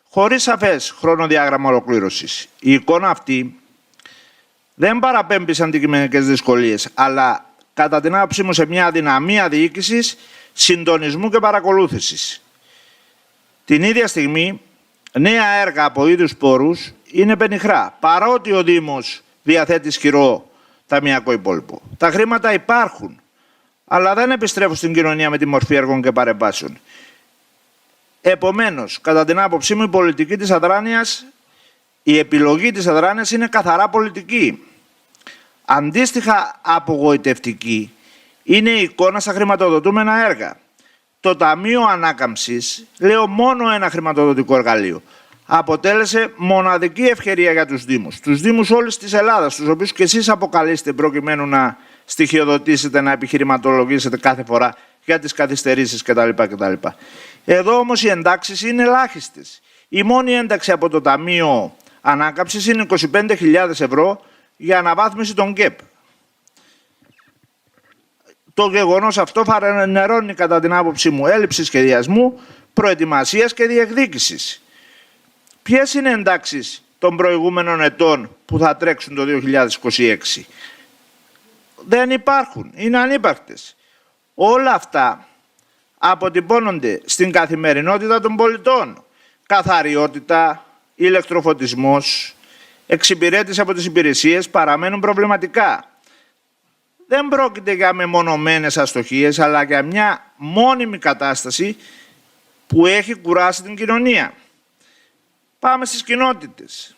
Χωρίς σαφές χρονοδιάγραμμα ολοκλήρωσης. Η εικόνα αυτή δεν παραπέμπει σε αντικειμενικές δυσκολίες, αλλά κατά την άποψή μου σε μια αδυναμία διοίκησης, συντονισμού και παρακολούθησης. Την ίδια στιγμή, νέα έργα από ίδιους πόρους είναι πενιχρά, παρότι ο Δήμος διαθέτει ισχυρό ταμειακό υπόλοιπο. Τα χρήματα υπάρχουν, αλλά δεν επιστρέφουν στην κοινωνία με τη μορφή έργων και παρεμβάσεων. Επομένως, κατά την άποψή μου, η πολιτική της αδράνειας, η επιλογή της αδράνειας είναι καθαρά πολιτική. Αντίστοιχα απογοητευτική είναι η εικόνα στα χρηματοδοτούμενα έργα. Το Ταμείο Ανάκαμψης, λέω μόνο ένα χρηματοδοτικό εργαλείο, αποτέλεσε μοναδική ευκαιρία για τους Δήμους. Τους Δήμους όλης της Ελλάδας, τους οποίους και εσείς αποκαλείστε προκειμένου να στοιχειοδοτήσετε, να επιχειρηματολογήσετε κάθε φορά για τις καθυστερήσεις κτλ. Εδώ όμως οι εντάξεις είναι ελάχιστες. Η μόνη ένταξη από το Ταμείο Ανάκαμψης είναι 25.000 ευρώ για αναβάθμιση των ΚΕΠ. Το γεγονός αυτό φανερώνει κατά την άποψή μου έλλειψη σχεδιασμού, προετοιμασίας και διεκδίκησης. Ποιες είναι εντάξεις των προηγούμενων ετών που θα τρέξουν το 2026? Δεν υπάρχουν, είναι ανύπαρκτες. Όλα αυτά αποτυπώνονται στην καθημερινότητα των πολιτών. Καθαριότητα, ηλεκτροφωτισμός, εξυπηρέτηση από τις υπηρεσίες παραμένουν προβληματικά. Δεν πρόκειται για μεμονωμένες αστοχίες, αλλά για μια μόνιμη κατάσταση που έχει κουράσει την κοινωνία. Πάμε στις κοινότητες.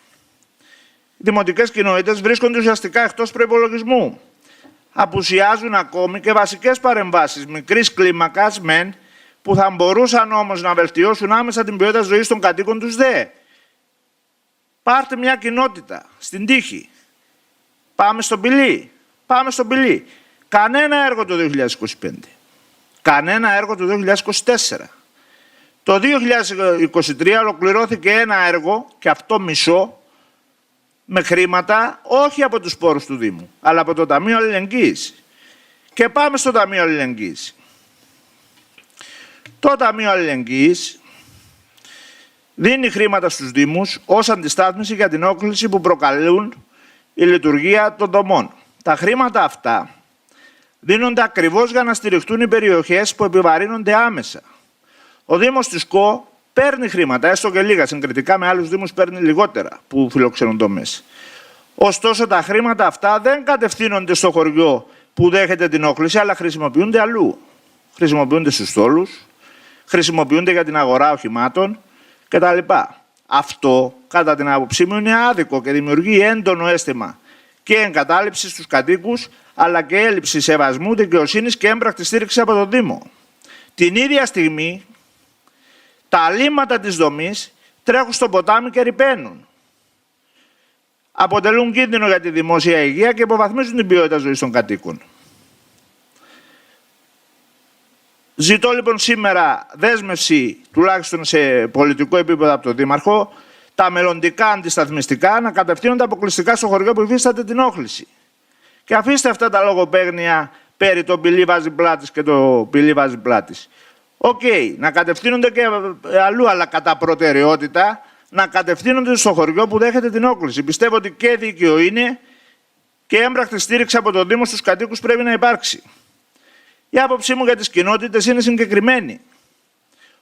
Οι δημοτικές κοινότητες βρίσκονται ουσιαστικά εκτός προϋπολογισμού. Απουσιάζουν ακόμη και βασικές παρεμβάσεις μικρής κλίμακας μεν, που θα μπορούσαν όμως να βελτιώσουν άμεσα την ποιότητα ζωής των κατοίκων τους δε. Πάρτε μια κοινότητα στην Τύχη. Πάμε στον Πηλή. Πάμε στον Πηλή. Κανένα έργο το 2025. Κανένα έργο το 2024. Το 2023 ολοκληρώθηκε ένα έργο, και αυτό μισό, με χρήματα όχι από τους πόρους του Δήμου, αλλά από το Ταμείο Αλληλεγγύης. Και πάμε στο Ταμείο Αλληλεγγύης. Το Ταμείο Αλληλεγγύης δίνει χρήματα στους Δήμους ως αντιστάθμιση για την όκληση που προκαλούν η λειτουργία των δομών. Τα χρήματα αυτά δίνονται ακριβώς για να στηριχτούν οι περιοχές που επιβαρύνονται άμεσα. Ο Δήμος της ΚΟ παίρνει χρήματα, έστω και λίγα, συγκριτικά με άλλους Δήμους παίρνει λιγότερα που φιλοξενούν δομές. Ωστόσο τα χρήματα αυτά δεν κατευθύνονται στο χωριό που δέχεται την όκληση, αλλά χρησιμοποιούνται αλλού. Χρησιμοποιούνται στους στόλους, χρησιμοποιούνται για την αγορά οχημάτων κτλ. Αυτό, κατά την άποψή μου, είναι άδικο και δημιουργεί έντονο αίσθημα και εγκατάλειψη στους κατοίκους, αλλά και έλλειψη σεβασμού, δικαιοσύνης και έμπρακτη στήριξη από τον Δήμο. Την ίδια στιγμή, τα λίμματα της δομής τρέχουν στο ποτάμι και ρυπαίνουν. Αποτελούν κίνδυνο για τη δημόσια υγεία και υποβαθμίζουν την ποιότητα ζωής των κατοίκων. Ζητώ λοιπόν σήμερα δέσμευση, τουλάχιστον σε πολιτικό επίπεδο από τον Δήμαρχο, τα μελλοντικά αντισταθμιστικά να κατευθύνονται αποκλειστικά στο χωριό που υφίσταται την όχληση. Και αφήστε αυτά τα λογοπαίγνια περί το πηλί βάζει πλάτης και το πηλί βάζει πλάτης. Οκ, να κατευθύνονται και αλλού, αλλά κατά προτεραιότητα να κατευθύνονται στο χωριό που δέχεται την όκληση. Πιστεύω ότι και δίκαιο είναι και έμπρακτη στήριξη από τον Δήμο στους κατοίκους πρέπει να υπάρξει. Η άποψή μου για τις κοινότητες είναι συγκεκριμένη.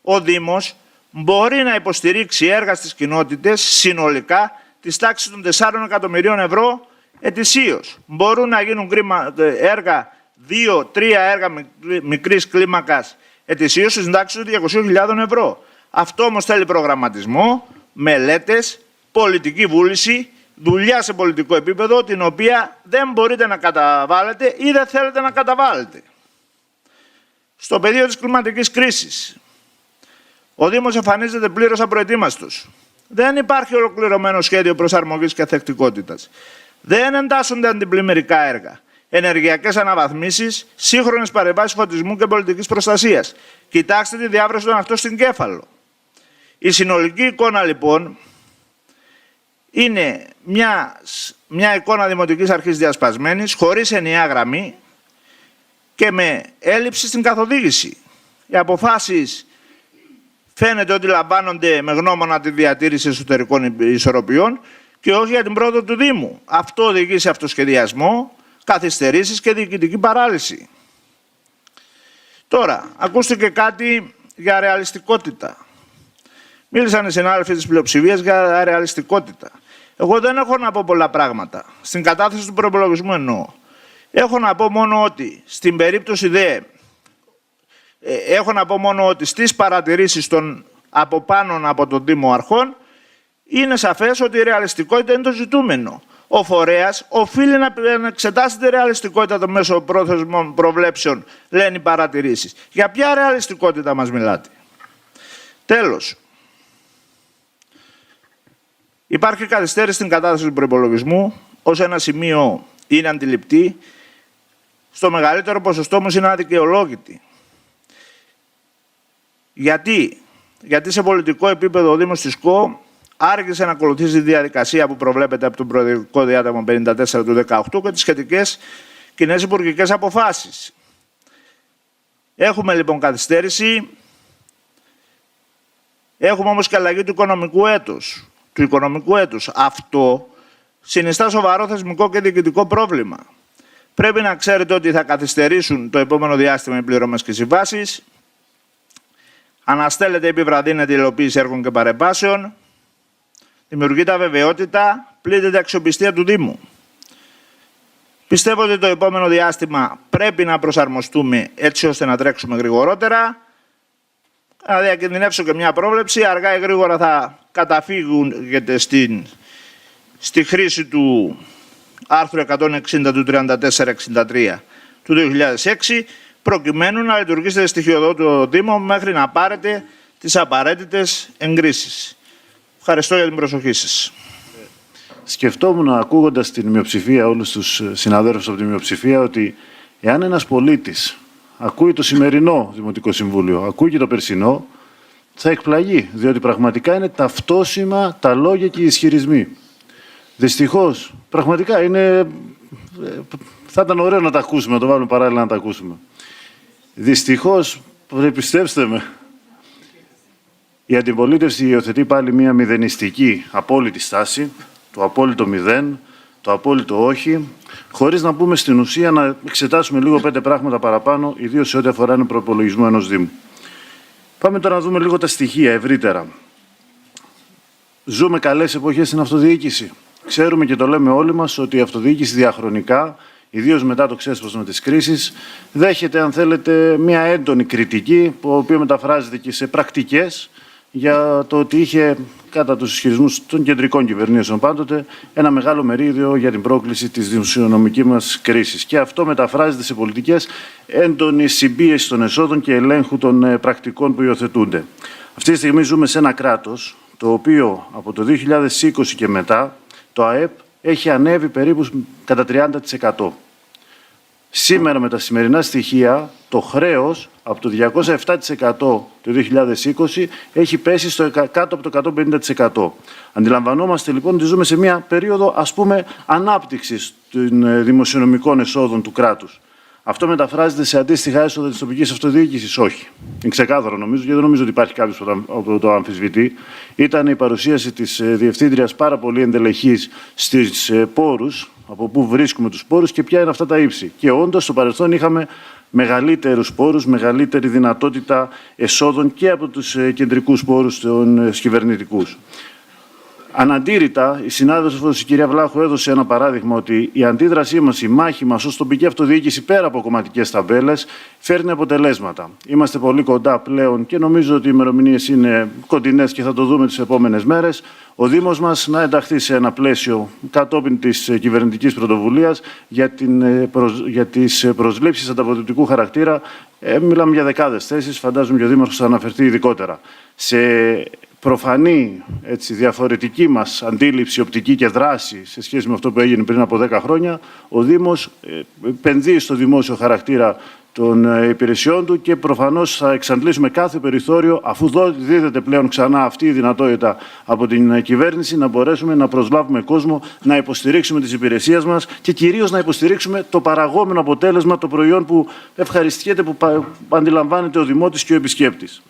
Ο Δήμος μπορεί να υποστηρίξει έργα στις κοινότητες συνολικά της τάξης των 4 εκατομμυρίων ευρώ ετησίως. Μπορούν να γίνουν έργα, 2-3 έργα μικρής κλίμακας ετησίως στην τάξη των 200.000 ευρώ. Αυτό όμως θέλει προγραμματισμό, μελέτες, πολιτική βούληση, δουλειά σε πολιτικό επίπεδο, την οποία δεν μπορείτε να καταβάλλετε ή δεν θέλετε να καταβάλλετε. Στο πεδίο της κλιματικής κρίσης, ο Δήμος εμφανίζεται πλήρως απροετοίμαστος. Δεν υπάρχει ολοκληρωμένο σχέδιο προσαρμογής και ανθεκτικότητας. Δεν εντάσσονται αντιπλημμυρικά έργα, ενεργειακές αναβαθμίσεις, σύγχρονες παρεμβάσεις φωτισμού και πολιτικής προστασίας. Κοιτάξτε τη διάβρωση των αυτό στην Κέφαλο. Η συνολική εικόνα λοιπόν είναι μια εικόνα δημοτικής αρχής διασπασμένης, χωρίς ενιαία γραμμή και με έλλειψη στην καθοδήγηση. Οι αποφάσεις φαίνεται ότι λαμβάνονται με γνώμονα τη διατήρηση εσωτερικών ισορροπιών και όχι για την πρόοδο του Δήμου. Αυτό οδηγεί σε αυτοσχεδιασμό, καθυστερήσεις και διοικητική παράλυση. Τώρα, ακούστηκε κάτι για ρεαλιστικότητα. Μίλησαν οι συνάδελφοι της πλειοψηφίας για ρεαλιστικότητα. Εγώ δεν έχω να πω πολλά πράγματα. Στην κατάθεση του προϋπολογισμού εννοώ. Έχω να πω μόνο ότι στην περίπτωση στις παρατηρήσεις των από πάνω από τον Δήμο Αρχών είναι σαφές ότι η ρεαλιστικότητα είναι το ζητούμενο. Ο φορέας οφείλει να εξετάσει τη ρεαλιστικότητα των μέσοπρόθεσμων προβλέψεων, λένε οι παρατηρήσεις. Για ποια ρεαλιστικότητα μας μιλάτε? Τέλος. Υπάρχει καθυστέρηση στην κατάθεση του προϋπολογισμού, ως ένα σημείο είναι αντιληπτή, στο μεγαλύτερο ποσοστό όμως είναι αδικαιολόγητη. Γιατί σε πολιτικό επίπεδο ο Δήμος της ΚΟ άργησε να ακολουθήσει τη διαδικασία που προβλέπεται από το Προεδρικό Διάταγμα 54 του 2018 και τις σχετικές κοινές υπουργικές αποφάσεις. Έχουμε λοιπόν καθυστέρηση, έχουμε όμως και αλλαγή του οικονομικού έτους. Αυτό συνιστά σοβαρό θεσμικό και διοικητικό πρόβλημα. Πρέπει να ξέρετε ότι θα καθυστερήσουν το επόμενο διάστημα οι πληρωμές και συμβάσεις, αναστέλλεται ή επιβραδύνεται η υλοποίηση έργων και παρεμβάσεων, δημιουργείται αβεβαιότητα, πλήττεται η αξιοπιστία του Δήμου. Πιστεύω ότι το επόμενο διάστημα πρέπει να προσαρμοστούμε έτσι ώστε να τρέξουμε γρηγορότερα. Να διακινδυνεύσω και μια πρόβλεψη, αργά ή γρήγορα θα καταφύγουν στη χρήση του άρθρου 160 του 3463 του 2006, προκειμένου να λειτουργήσετε στοιχειοδό του Δήμου μέχρι να πάρετε τις απαραίτητες εγκρίσεις. Ευχαριστώ για την προσοχή σας. Σκεφτόμουν, ακούγοντας την μειοψηφία, όλους τους συναδέλφους από τη μειοψηφία, ότι εάν ένας πολίτης ακούει το σημερινό Δημοτικό Συμβούλιο, ακούει και το περσινό, θα εκπλαγεί, διότι πραγματικά είναι ταυτόσιμα τα λόγια και οι ισχυρισμοί. Δυστυχώς, πραγματικά θα ήταν ωραίο να τα ακούσουμε, να το βάλουμε παράλληλα να τα ακούσουμε. Δυστυχώς, πιστέψτε με, η αντιπολίτευση υιοθετεί πάλι μια μηδενιστική απόλυτη στάση, το απόλυτο μηδέν, το απόλυτο όχι, χωρίς να πούμε στην ουσία να εξετάσουμε λίγο 5 πράγματα παραπάνω, ιδίως σε ό,τι αφορά τον προϋπολογισμό ενός Δήμου. Πάμε τώρα να δούμε λίγο τα στοιχεία ευρύτερα. Ζούμε καλές εποχές στην αυτοδιοίκηση. Ξέρουμε και το λέμε όλοι μας ότι η αυτοδιοίκηση διαχρονικά, ιδίως μετά το ξέσπασμα της κρίσης, δέχεται, αν θέλετε, μια έντονη κριτική, που οποία μεταφράζεται και σε πρακτικές, για το ότι είχε, κατά τους ισχυρισμούς των κεντρικών κυβερνήσεων πάντοτε, ένα μεγάλο μερίδιο για την πρόκληση της δημοσιονομικής μας κρίσης. Και αυτό μεταφράζεται σε πολιτικές έντονη συμπίεση των εσόδων και ελέγχου των πρακτικών που υιοθετούνται. Αυτή τη στιγμή ζούμε σε ένα κράτος, το οποίο από το 2020 και μετά, το ΑΕΠ έχει ανέβει περίπου κατά 30%. Σήμερα με τα σημερινά στοιχεία, το χρέος από το 207% το 2020 έχει πέσει κάτω από το 150%. Αντιλαμβανόμαστε λοιπόν ότι ζούμε σε μια περίοδο, ας πούμε, ανάπτυξης των δημοσιονομικών εσόδων του κράτους. Αυτό μεταφράζεται σε αντίστοιχα έσοδα της τοπικής αυτοδιοίκησης? Όχι. Είναι ξεκάθαρο νομίζω και δεν νομίζω ότι υπάρχει κάποιος που το αμφισβητεί. Ήταν η παρουσίαση της Διευθύντριας πάρα πολύ εντελεχής στις πόρους, από πού βρίσκουμε τους πόρους και ποια είναι αυτά τα ύψη. Και όντως στο παρελθόν είχαμε μεγαλύτερους πόρους, μεγαλύτερη δυνατότητα εσόδων και από τους κεντρικούς πόρους των κυβερνητικούς. Αναντήρητα, η συνάδελφος η κυρία Βλάχου έδωσε ένα παράδειγμα ότι η αντίδρασή μας, η μάχη μας ως τοπική αυτοδιοίκηση πέρα από κομματικές ταμπέλες φέρνει αποτελέσματα. Είμαστε πολύ κοντά πλέον και νομίζω ότι οι ημερομηνίες είναι κοντινές και θα το δούμε τις επόμενες μέρες. Ο Δήμος μας να ενταχθεί σε ένα πλαίσιο κατόπιν της κυβερνητικής πρωτοβουλίας για τις προσλήψεις ανταποδοτικού χαρακτήρα. Μιλάμε για δεκάδες θέσεις, φαντάζομαι και ο Δήμαρχος θα αναφερθεί ειδικότερα. Σε προφανή διαφορετική μας αντίληψη, οπτική και δράση σε σχέση με αυτό που έγινε πριν από 10 χρόνια, ο Δήμος επενδύει στο δημόσιο χαρακτήρα των υπηρεσιών του και προφανώς θα εξαντλήσουμε κάθε περιθώριο, αφού δίδεται πλέον ξανά αυτή η δυνατότητα από την κυβέρνηση, να μπορέσουμε να προσλάβουμε κόσμο, να υποστηρίξουμε τις υπηρεσίες μας και κυρίως να υποστηρίξουμε το παραγόμενο αποτέλεσμα, το προϊόν που ευχαριστιέται, που αντιλαμβάνεται ο δημότης και ο επισκέπτης.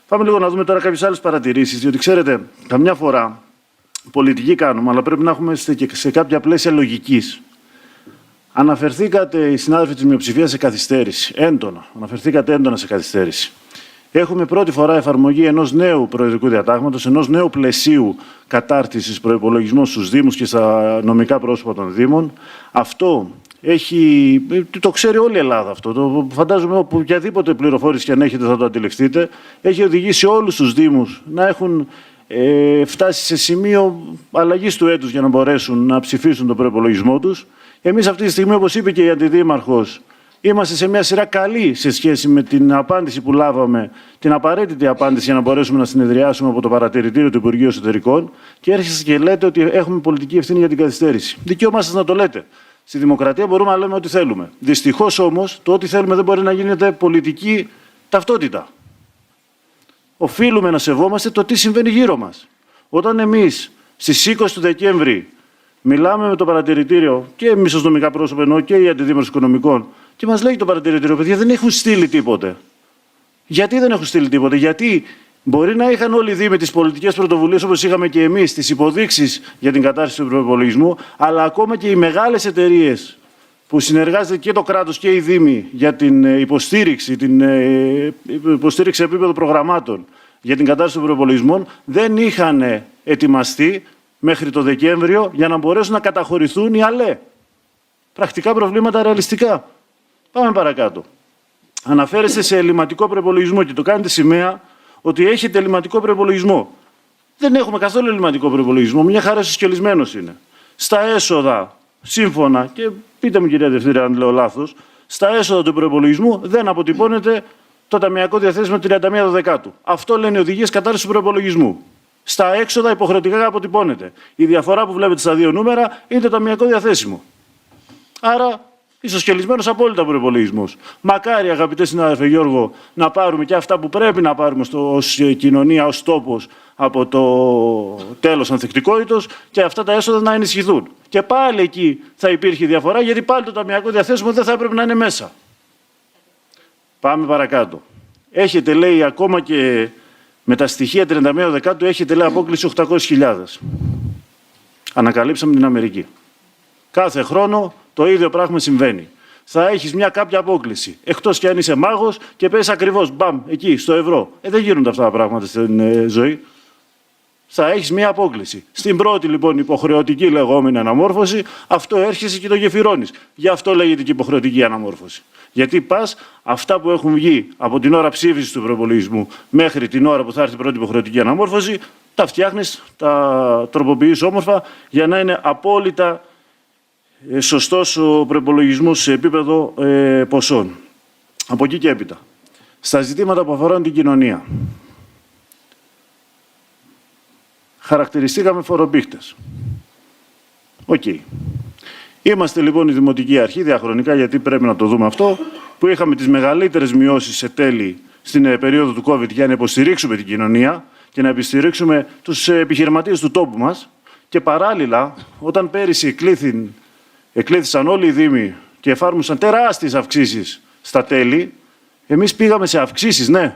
Πάμε λίγο να δούμε τώρα κάποιες άλλες παρατηρήσεις, διότι ξέρετε, καμιά φορά πολιτική κάνουμε, αλλά πρέπει να έχουμε και σε κάποια πλαίσια λογικής. Αναφερθήκατε, οι συνάδελφοι της μειοψηφίας, σε καθυστέρηση. Αναφερθήκατε έντονα σε καθυστέρηση. Έχουμε πρώτη φορά εφαρμογή ενός νέου προεδρικού διατάγματος, ενός νέου πλαισίου κατάρτισης προϋπολογισμού στους Δήμους και στα νομικά πρόσωπα των Δήμων. Αυτό το ξέρει όλη η Ελλάδα αυτό. Φαντάζομαι οποιαδήποτε πληροφόρηση και αν έχετε θα το αντιληφθείτε. Έχει οδηγήσει όλους τους Δήμους να έχουν φτάσει σε σημείο αλλαγής του έτους για να μπορέσουν να ψηφίσουν τον προϋπολογισμό τους. Εμείς αυτή τη στιγμή, όπως είπε και η Αντιδήμαρχος, είμαστε σε μια σειρά καλή σε σχέση με την απάντηση που λάβαμε, την απαραίτητη απάντηση για να μπορέσουμε να συνεδριάσουμε από το παρατηρητήριο του Υπουργείου Εσωτερικών και έρχεστε και λέτε ότι έχουμε πολιτική ευθύνη για την καθυστέρηση. Δικαίωμά σας να το λέτε. Στη δημοκρατία μπορούμε να λέμε ό,τι θέλουμε. Δυστυχώς όμως, το ό,τι θέλουμε δεν μπορεί να γίνεται πολιτική ταυτότητα. Οφείλουμε να σεβόμαστε το τι συμβαίνει γύρω μας. Όταν εμείς στις 20 του Δεκέμβρη μιλάμε με το παρατηρητήριο και εμείς ως νομικά πρόσωπα, ενώ και οι αντιδήμαρχοι οικονομικών, και μας λέει το παρατηρητήριο, παιδιά, δεν έχουν στείλει τίποτε. Γιατί δεν έχουν στείλει τίποτε? Γιατί μπορεί να είχαν όλοι οι Δήμοι τις πολιτικές πρωτοβουλίες, όπως είχαμε και εμείς, τις υποδείξεις για την κατάρτιση του προϋπολογισμού, αλλά ακόμα και οι μεγάλες εταιρείες που συνεργάζεται και το κράτος και οι Δήμοι για την υποστήριξη σε επίπεδο προγραμμάτων για την κατάρτιση των προϋπολογισμών, δεν είχαν ετοιμαστεί μέχρι το Δεκέμβριο για να μπορέσουν να καταχωρηθούν οι ΑΛΕ. Πρακτικά προβλήματα ρεαλιστικά. Πάμε παρακάτω. Αναφέρεστε σε ελλειμματικό προϋπολογισμό και το κάνετε σημαία ότι έχετε ελλειμματικό προϋπολογισμό. Δεν έχουμε καθόλου ελλειμματικό προϋπολογισμό. Μια χαρά συσχελισμένος είναι. Στα έσοδα, σύμφωνα, και πείτε μου κυρία Διευθύντρια αν λέω λάθος, στα έσοδα του προϋπολογισμού δεν αποτυπώνεται το ταμιακό διαθέσιμο 31 Δεκάτου. Αυτό λένε οι οδηγίες κατάρτισης του προϋπολογισμού. Στα έξοδα υποχρεωτικά αποτυπώνεται. Η διαφορά που βλέπετε στα δύο νούμερα είναι το ταμιακό διαθέσιμο. Άρα, ισοσκελισμένος απόλυτα προϋπολογισμός. Μακάρι, αγαπητέ συνάδελφε Γιώργο, να πάρουμε και αυτά που πρέπει να πάρουμε ως κοινωνία, ως τόπος από το τέλος ανθεκτικότητος και αυτά τα έσοδα να ενισχυθούν. Και πάλι εκεί θα υπήρχε διαφορά, γιατί πάλι το ταμιακό διαθέσιμο δεν θα έπρεπε να είναι μέσα. Πάμε παρακάτω. Έχετε, λέει, ακόμα και με τα στοιχεία 31 Δεκάτου, έχετε, λέει, απόκληση 800.000. Ανακαλύψαμε την Αμερική. Κάθε χρόνο το ίδιο πράγμα συμβαίνει. Θα έχεις μια κάποια απόκληση. Εκτός και αν είσαι μάγος και παίζεις ακριβώς, μπαμ, εκεί, στο ευρώ. Δεν γίνονται αυτά τα πράγματα στην ζωή. Θα έχεις μια απόκληση. Στην πρώτη, λοιπόν, υποχρεωτική λεγόμενη αναμόρφωση, αυτό έρχεσαι και το γεφυρώνεις. Γι' αυτό λέγεται και υποχρεωτική αναμόρφωση. Γιατί πας αυτά που έχουν βγει από την ώρα ψήφισης του προϋπολογισμού μέχρι την ώρα που θα έρθει η πρώτη υποχρεωτική αναμόρφωση, τα φτιάχνεις, τα τροποποιείς όμορφα για να είναι απόλυτα σωστός ο προϋπολογισμός σε επίπεδο ποσών. Από εκεί και έπειτα. Στα ζητήματα που αφορούν την κοινωνία. Χαρακτηριστήκαμε φορομπήχτες. Οκ. Είμαστε λοιπόν η Δημοτική Αρχή, διαχρονικά, γιατί πρέπει να το δούμε αυτό, που είχαμε τις μεγαλύτερες μειώσεις σε τέλη στην περίοδο του COVID για να υποστηρίξουμε την κοινωνία και να υποστηρίξουμε τους επιχειρηματίες του τόπου μας. Και παράλληλα, όταν πέρυσι εκλήθησαν όλοι οι Δήμοι και εφάρμοσαν τεράστιες αυξήσεις στα τέλη, εμείς πήγαμε σε αυξήσεις, ναι.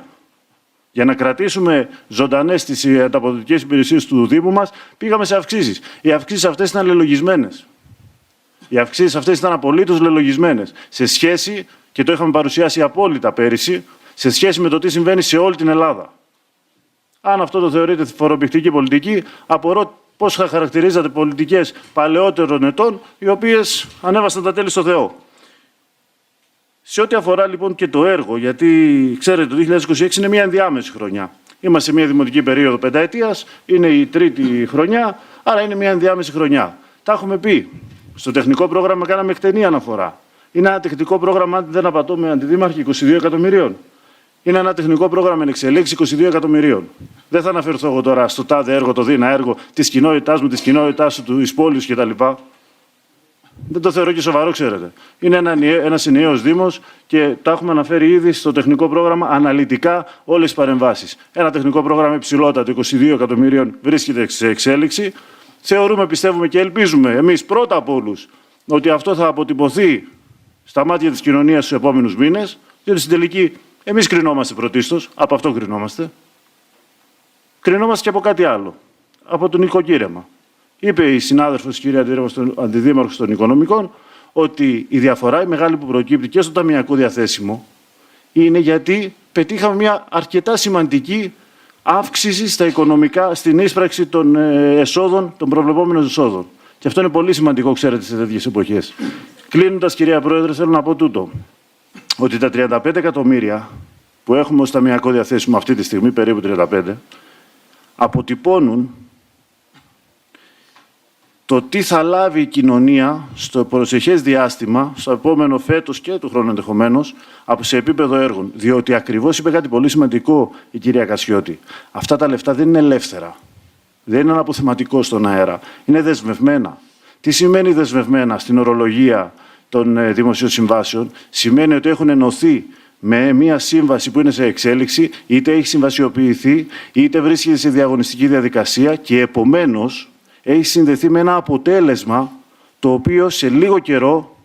Για να κρατήσουμε ζωντανές τις ανταποδοτικές υπηρεσίες του Δήμου μας, πήγαμε σε αυξήσεις. Οι αυξήσεις αυτές ήταν λελογισμένες. Οι αυξήσεις αυτές ήταν απολύτως λελογισμένες. Σε σχέση, και το είχαμε παρουσιάσει απόλυτα πέρυσι, σε σχέση με το τι συμβαίνει σε όλη την Ελλάδα. Αν αυτό το θεωρείτε φορομπηχτική πολιτική, απορώ πώς θα χαρακτηρίζατε πολιτικές παλαιότερων ετών, οι οποίες ανέβασαν τα τέλη στο Θεό. Σε ό,τι αφορά λοιπόν και το έργο, γιατί ξέρετε το 2026 είναι μια ενδιάμεση χρονιά. Είμαστε σε μια δημοτική περίοδο πενταετίας, είναι η τρίτη χρονιά, άρα είναι μια ενδιάμεση χρονιά. Τα έχουμε πει. Στο τεχνικό πρόγραμμα κάναμε εκτενή αναφορά. Είναι ένα τεχνικό πρόγραμμα, αν δεν απατώμε αντιδήμαρχοι, 22 εκατομμυρίων. Είναι ένα τεχνικό πρόγραμμα εν εξελίξη 22 εκατομμυρίων. Δεν θα αναφερθώ εγώ τώρα στο τάδε έργο, το δίνα έργο τη κοινότητά μου, τη κοινότητά σου, τη πόλη κτλ. Δεν το θεωρώ και σοβαρό, ξέρετε. Είναι ένας ενιαίος Δήμος και τα έχουμε αναφέρει ήδη στο τεχνικό πρόγραμμα αναλυτικά όλες τις παρεμβάσεις. Ένα τεχνικό πρόγραμμα υψηλότατο 22 εκατομμυρίων βρίσκεται σε εξέλιξη. Θεωρούμε, πιστεύουμε και ελπίζουμε εμείς πρώτα από όλους ότι αυτό θα αποτυπωθεί στα μάτια της κοινωνίας στους επόμενους μήνες, διότι στην τελική εμείς κρινόμαστε πρωτίστως, από αυτό κρινόμαστε. Κρινόμαστε και από κάτι άλλο, από το νοικοκύρεμα. Είπε η συνάδελφος, η κυρία Αντιδήμαρχος των Οικονομικών, ότι η διαφορά η μεγάλη που προκύπτει και στο ταμιακό διαθέσιμο είναι γιατί πετύχαμε μια αρκετά σημαντική αύξηση στα οικονομικά, στην ίσπραξη των εσόδων, των προβλεπόμενων εσόδων. Και αυτό είναι πολύ σημαντικό, ξέρετε, σε τέτοιες εποχές. Κλείνοντας, κυρία Πρόεδρε, θέλω να πω τούτο. Ότι τα 35 εκατομμύρια που έχουμε ως ταμιακό διαθέσιμο αυτή τη στιγμή, περίπου 35, αποτυπώνουν το τι θα λάβει η κοινωνία στο προσεχές διάστημα, στο επόμενο φέτος και του χρόνου ενδεχομένως, σε επίπεδο έργων. Διότι ακριβώς είπε κάτι πολύ σημαντικό η κυρία Κασιώτη. Αυτά τα λεφτά δεν είναι ελεύθερα. Δεν είναι ένα αποθεματικό στον αέρα. Είναι δεσμευμένα. Τι σημαίνει δεσμευμένα στην ορολογία των δημοσίων συμβάσεων? Σημαίνει ότι έχουν ενωθεί με μια σύμβαση που είναι σε εξέλιξη, είτε έχει συμβασιοποιηθεί, είτε βρίσκεται σε διαγωνιστική διαδικασία και επομένως έχει συνδεθεί με ένα αποτέλεσμα το οποίο σε λίγο καιρό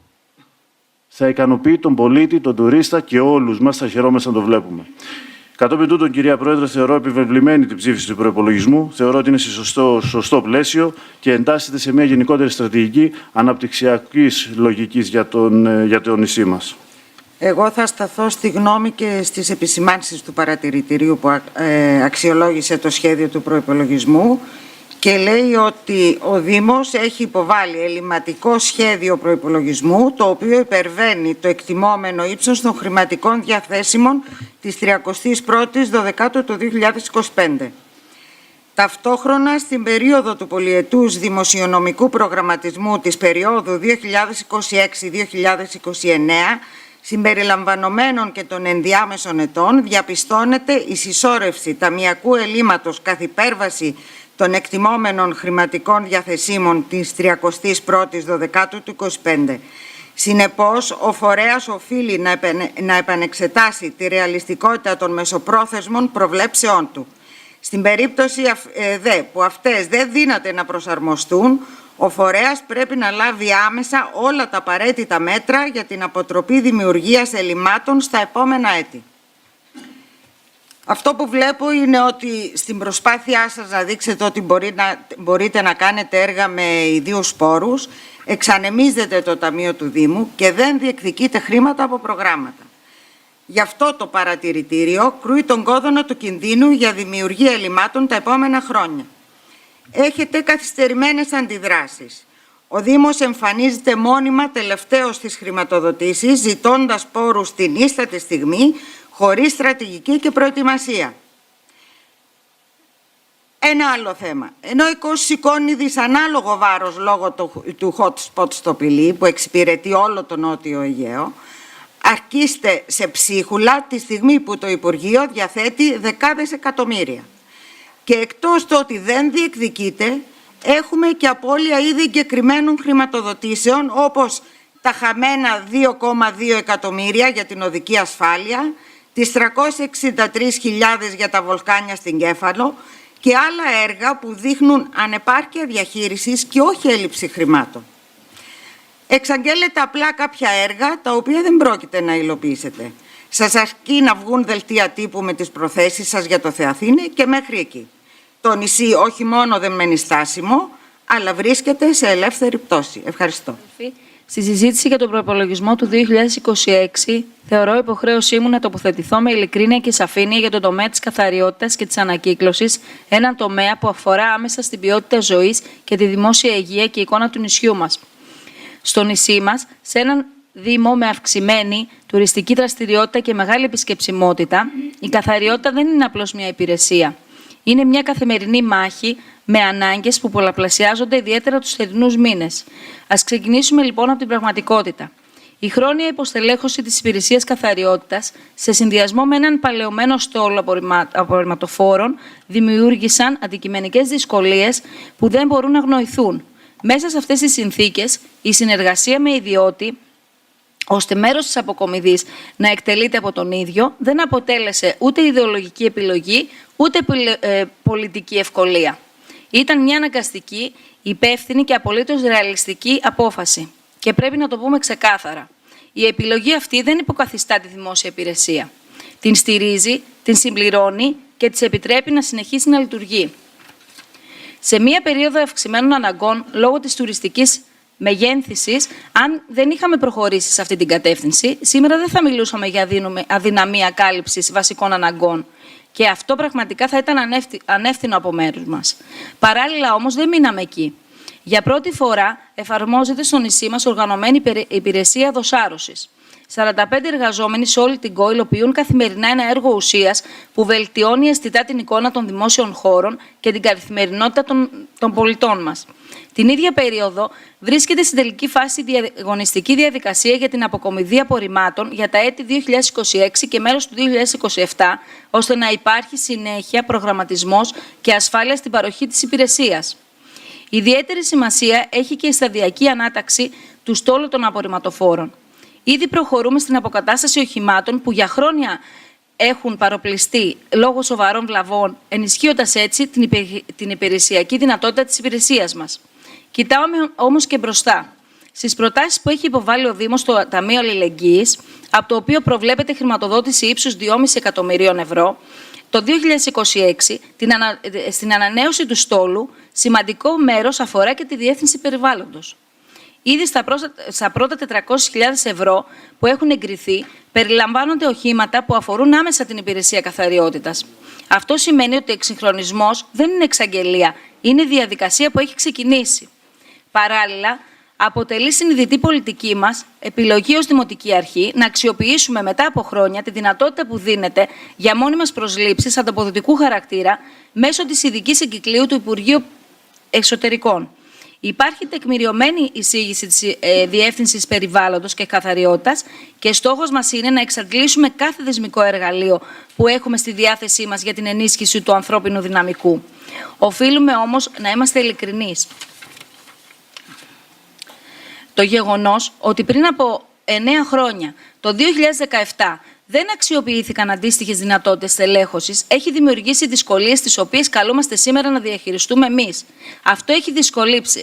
θα ικανοποιεί τον πολίτη, τον τουρίστα και όλους μας θα χαιρόμαστε να το βλέπουμε. Κατόπιν τούτον, κυρία Πρόεδρε, θεωρώ επιβεβλημένη την ψήφιση του προϋπολογισμού. Θεωρώ ότι είναι σε σωστό πλαίσιο και εντάσσεται σε μια γενικότερη στρατηγική αναπτυξιακής λογικής για το νησί μας. Εγώ θα σταθώ στη γνώμη και στις επισημάνσεις του παρατηρητηρίου που αξιολόγησε το σχέδιο του προϋπολογισμού και λέει ότι ο Δήμος έχει υποβάλει ελληματικό σχέδιο προϋπολογισμού το οποίο υπερβαίνει το εκτιμόμενο ύψος των χρηματικών διαθέσιμων της 31ης Δωδεκάτου του 2025. Ταυτόχρονα, στην περίοδο του πολυετούς δημοσιονομικού προγραμματισμού της περίοδου 2026-2029, συμπεριλαμβανομένων και των ενδιάμεσων ετών, διαπιστώνεται η συσσόρευση ταμιακού ελλείμματος καθ' υπέρβαση των εκτιμόμενων χρηματικών διαθεσίμων της 31ης Δωδεκάτου του 2025. Συνεπώς, ο φορέας οφείλει να επανεξετάσει τη ρεαλιστικότητα των μεσοπρόθεσμων προβλέψεών του. Στην περίπτωση που αυτές δεν δύναται να προσαρμοστούν, ο φορέας πρέπει να λάβει άμεσα όλα τα απαραίτητα μέτρα για την αποτροπή δημιουργίας ελλειμμάτων στα επόμενα έτη. Αυτό που βλέπω είναι ότι στην προσπάθειά σας να δείξετε ότι μπορείτε να κάνετε έργα με ιδίους πόρους, εξανεμίζετε το Ταμείο του Δήμου και δεν διεκδικείτε χρήματα από προγράμματα. Γι' αυτό το παρατηρητήριο κρούει τον κόδωνα του κινδύνου για δημιουργία ελλειμμάτων τα επόμενα χρόνια. Έχετε καθυστερημένες αντιδράσεις. Ο Δήμος εμφανίζεται μόνιμα τελευταίος στις χρηματοδοτήσεις, ζητώντας πόρους την ίστατη στιγμή, χωρίς στρατηγική και προετοιμασία. Ένα άλλο θέμα. Ενώ η ΚΟΣ σηκώνει δυσανάλογο βάρος λόγω του hot spot στο Πηλί, που εξυπηρετεί όλο το Νότιο Αιγαίο, αρκείστε σε ψίχουλα τη στιγμή που το Υπουργείο διαθέτει δεκάδες εκατομμύρια. Και εκτός το ότι δεν διεκδικείται, έχουμε και απώλεια ήδη εγκεκριμένων χρηματοδοτήσεων, όπως τα χαμένα 2,2 εκατομμύρια για την οδική ασφάλεια, τις 363.000 για τα βολκάνια στην Κέφαλο και άλλα έργα που δείχνουν ανεπάρκεια διαχείρισης και όχι έλλειψη χρημάτων. Εξαγγέλλετε απλά κάποια έργα τα οποία δεν πρόκειται να υλοποιήσετε. Σας αρκεί να βγουν δελτία τύπου με τις προθέσεις σας για το Θεαθήνε και μέχρι εκεί. Το νησί όχι μόνο δεν μένει στάσιμο, αλλά βρίσκεται σε ελεύθερη πτώση. Ευχαριστώ. Στη συζήτηση για τον προϋπολογισμό του 2026, θεωρώ υποχρέωσή μου να τοποθετηθώ με ειλικρίνεια και σαφήνεια για τον τομέα της καθαριότητας και της ανακύκλωσης, έναν τομέα που αφορά άμεσα στην ποιότητα ζωής και τη δημόσια υγεία και εικόνα του νησιού μας. Στο νησί μας, σε έναν Δήμο με αυξημένη τουριστική δραστηριότητα και μεγάλη επισκεψιμότητα, η καθαριότητα δεν είναι απλώς μια υπηρεσία. Είναι μια καθημερινή μάχη με ανάγκες που πολλαπλασιάζονται ιδιαίτερα τους θερινούς μήνες. Ας ξεκινήσουμε λοιπόν από την πραγματικότητα. Η χρόνια υποστελέχωση της υπηρεσίας καθαριότητας, σε συνδυασμό με έναν παλαιωμένο στόλο απορριμματοφόρων, δημιούργησαν αντικειμενικές δυσκολίες που δεν μπορούν να αγνοηθούν. Μέσα σε αυτές τις συνθήκες, η συνεργασία με ιδιώτη, ώστε μέρος της αποκομιδής να εκτελείται από τον ίδιο, δεν αποτέλεσε ούτε ιδεολογική επιλογή, ούτε πολιτική ευκολία. Ήταν μια αναγκαστική, υπεύθυνη και απολύτως ρεαλιστική απόφαση. Και πρέπει να το πούμε ξεκάθαρα. Η επιλογή αυτή δεν υποκαθιστά τη δημόσια υπηρεσία. Την στηρίζει, την συμπληρώνει και της επιτρέπει να συνεχίσει να λειτουργεί. Σε μια περίοδο αυξημένων αναγκών, λόγω της τουριστικής μεγένθησης, αν δεν είχαμε προχωρήσει σε αυτή την κατεύθυνση, σήμερα δεν θα μιλούσαμε για αδυναμία κάλυψης βασικών αναγκών. Και αυτό πραγματικά θα ήταν ανεύθυνο από μέρους μας. Παράλληλα όμως δεν μείναμε εκεί. Για πρώτη φορά εφαρμόζεται στο νησί μας οργανωμένη υπηρεσία δοσάρωσης. 45 εργαζόμενοι σε όλη την ΚΟ υλοποιούν καθημερινά ένα έργο ουσίας που βελτιώνει αισθητά την εικόνα των δημόσιων χώρων και την καθημερινότητα των πολιτών μας. Την ίδια περίοδο βρίσκεται στην τελική φάση η διαγωνιστική διαδικασία για την αποκομιδή απορριμμάτων για τα έτη 2026 και μέρος του 2027, ώστε να υπάρχει συνέχεια, προγραμματισμός και ασφάλεια στην παροχή της υπηρεσίας. Ιδιαίτερη σημασία έχει και η σταδιακή ανάταξη του στόλου των απορριμματοφόρων. Ήδη προχωρούμε στην αποκατάσταση οχημάτων που για χρόνια έχουν παροπλιστεί λόγω σοβαρών βλαβών, ενισχύοντας έτσι την υπηρεσιακή δυνατότητα της υπηρεσίας μας. Κοιτάω όμως και μπροστά. Στις προτάσεις που έχει υποβάλει ο Δήμος στο Ταμείο Αλληλεγγύης, από το οποίο προβλέπεται χρηματοδότηση ύψους 2,5 εκατομμυρίων ευρώ, το 2026, στην ανανέωση του στόλου, σημαντικό μέρος αφορά και τη Διεύθυνση Περιβάλλοντος. Ήδη στα πρώτα 400.000 ευρώ που έχουν εγκριθεί, περιλαμβάνονται οχήματα που αφορούν άμεσα την υπηρεσία καθαριότητας. Αυτό σημαίνει ότι ο εξυγχρονισμός δεν είναι εξαγγελία, είναι διαδικασία που έχει ξεκινήσει. Παράλληλα, αποτελεί συνειδητή πολιτική μας επιλογή ως Δημοτική Αρχή να αξιοποιήσουμε μετά από χρόνια τη δυνατότητα που δίνεται για μόνιμες προσλήψεις ανταποδοτικού χαρακτήρα μέσω της ειδικής εγκυκλίου του Υπουργείου Εξωτερικών. Υπάρχει τεκμηριωμένη εισήγηση της Διεύθυνσης Περιβάλλοντος και Καθαριότητας και στόχος μας είναι να εξαντλήσουμε κάθε δεσμικό εργαλείο που έχουμε στη διάθεσή μας για την ενίσχυση του ανθρώπινου δυναμικού. Οφείλουμε όμως να είμαστε ειλικρινείς. Το γεγονός ότι πριν από 9 χρόνια, το 2017, δεν αξιοποιήθηκαν αντίστοιχες δυνατότητες στελέχωσης, έχει δημιουργήσει δυσκολίες τις οποίες καλούμαστε σήμερα να διαχειριστούμε εμείς. Αυτό έχει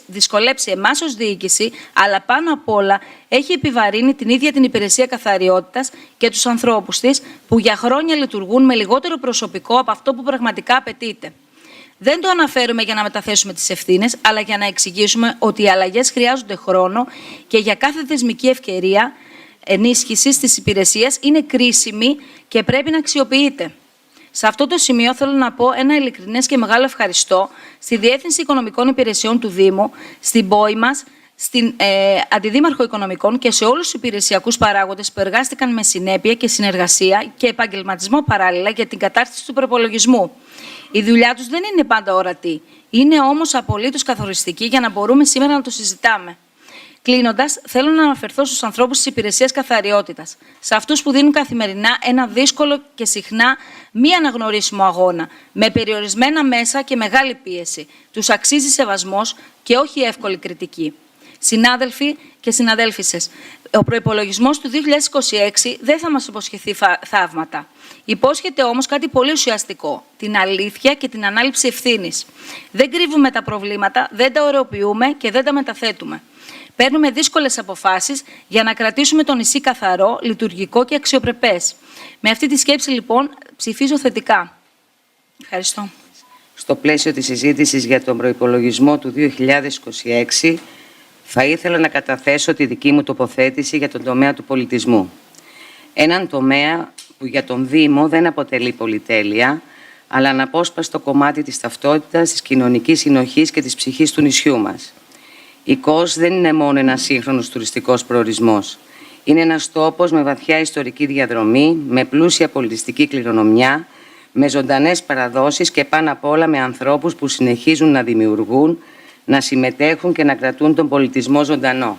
δυσκολέψει εμάς ως διοίκηση, αλλά πάνω απ' όλα έχει επιβαρύνει την ίδια την υπηρεσία καθαριότητας και τους ανθρώπους της, που για χρόνια λειτουργούν με λιγότερο προσωπικό από αυτό που πραγματικά απαιτείται. Δεν το αναφέρουμε για να μεταθέσουμε τις ευθύνες, αλλά για να εξηγήσουμε ότι οι αλλαγές χρειάζονται χρόνο και για κάθε θεσμική ευκαιρία ενίσχυσης της υπηρεσίας είναι κρίσιμη και πρέπει να αξιοποιείται. Σε αυτό το σημείο θέλω να πω ένα ειλικρινές και μεγάλο ευχαριστώ στη Διεύθυνση Οικονομικών Υπηρεσιών του Δήμου, στην ΠΟΗ μας, στην Αντιδήμαρχο Οικονομικών και σε όλους τους υπηρεσιακούς παράγοντες που εργάστηκαν με συνέπεια και συνεργασία και επαγγελματισμό παράλληλα για την κατάρτιση του προπολογισμού. Η δουλειά τους δεν είναι πάντα ορατή, είναι όμως απολύτως καθοριστική για να μπορούμε σήμερα να το συζητάμε. Κλείνοντας, θέλω να αναφερθώ στους ανθρώπους της υπηρεσίας καθαριότητας, σε αυτούς που δίνουν καθημερινά ένα δύσκολο και συχνά μη αναγνωρίσιμο αγώνα, με περιορισμένα μέσα και μεγάλη πίεση. Τους αξίζει σεβασμός και όχι εύκολη κριτική. Συνάδελφοι και συναδέλφισσες, ο προϋπολογισμός του 2026 δεν θα μας υποσχεθεί θαύματα. Υπόσχεται όμως κάτι πολύ ουσιαστικό, την αλήθεια και την ανάληψη ευθύνης. Δεν κρύβουμε τα προβλήματα, δεν τα ωρεοποιούμε και δεν τα μεταθέτουμε. Παίρνουμε δύσκολες αποφάσεις για να κρατήσουμε το νησί καθαρό, λειτουργικό και αξιοπρεπές. Με αυτή τη σκέψη, λοιπόν, ψηφίζω θετικά. Ευχαριστώ. Στο πλαίσιο της συζήτησης για τον προϋπολογισμό του 2026, θα ήθελα να καταθέσω τη δική μου τοποθέτηση για τον τομέα του πολιτισμού. Έναν τομέα που για τον Δήμο δεν αποτελεί πολυτέλεια, αλλά αναπόσπαστο κομμάτι της ταυτότητας, της κοινωνικής συνοχής και της ψυχής του νησιού μας. Η Κος δεν είναι μόνο ένας σύγχρονος τουριστικός προορισμός. Είναι ένας τόπος με βαθιά ιστορική διαδρομή, με πλούσια πολιτιστική κληρονομιά, με ζωντανές παραδόσεις και πάνω απ' όλα με ανθρώπους που συνεχίζουν να δημιουργούν, να συμμετέχουν και να κρατούν τον πολιτισμό ζωντανό.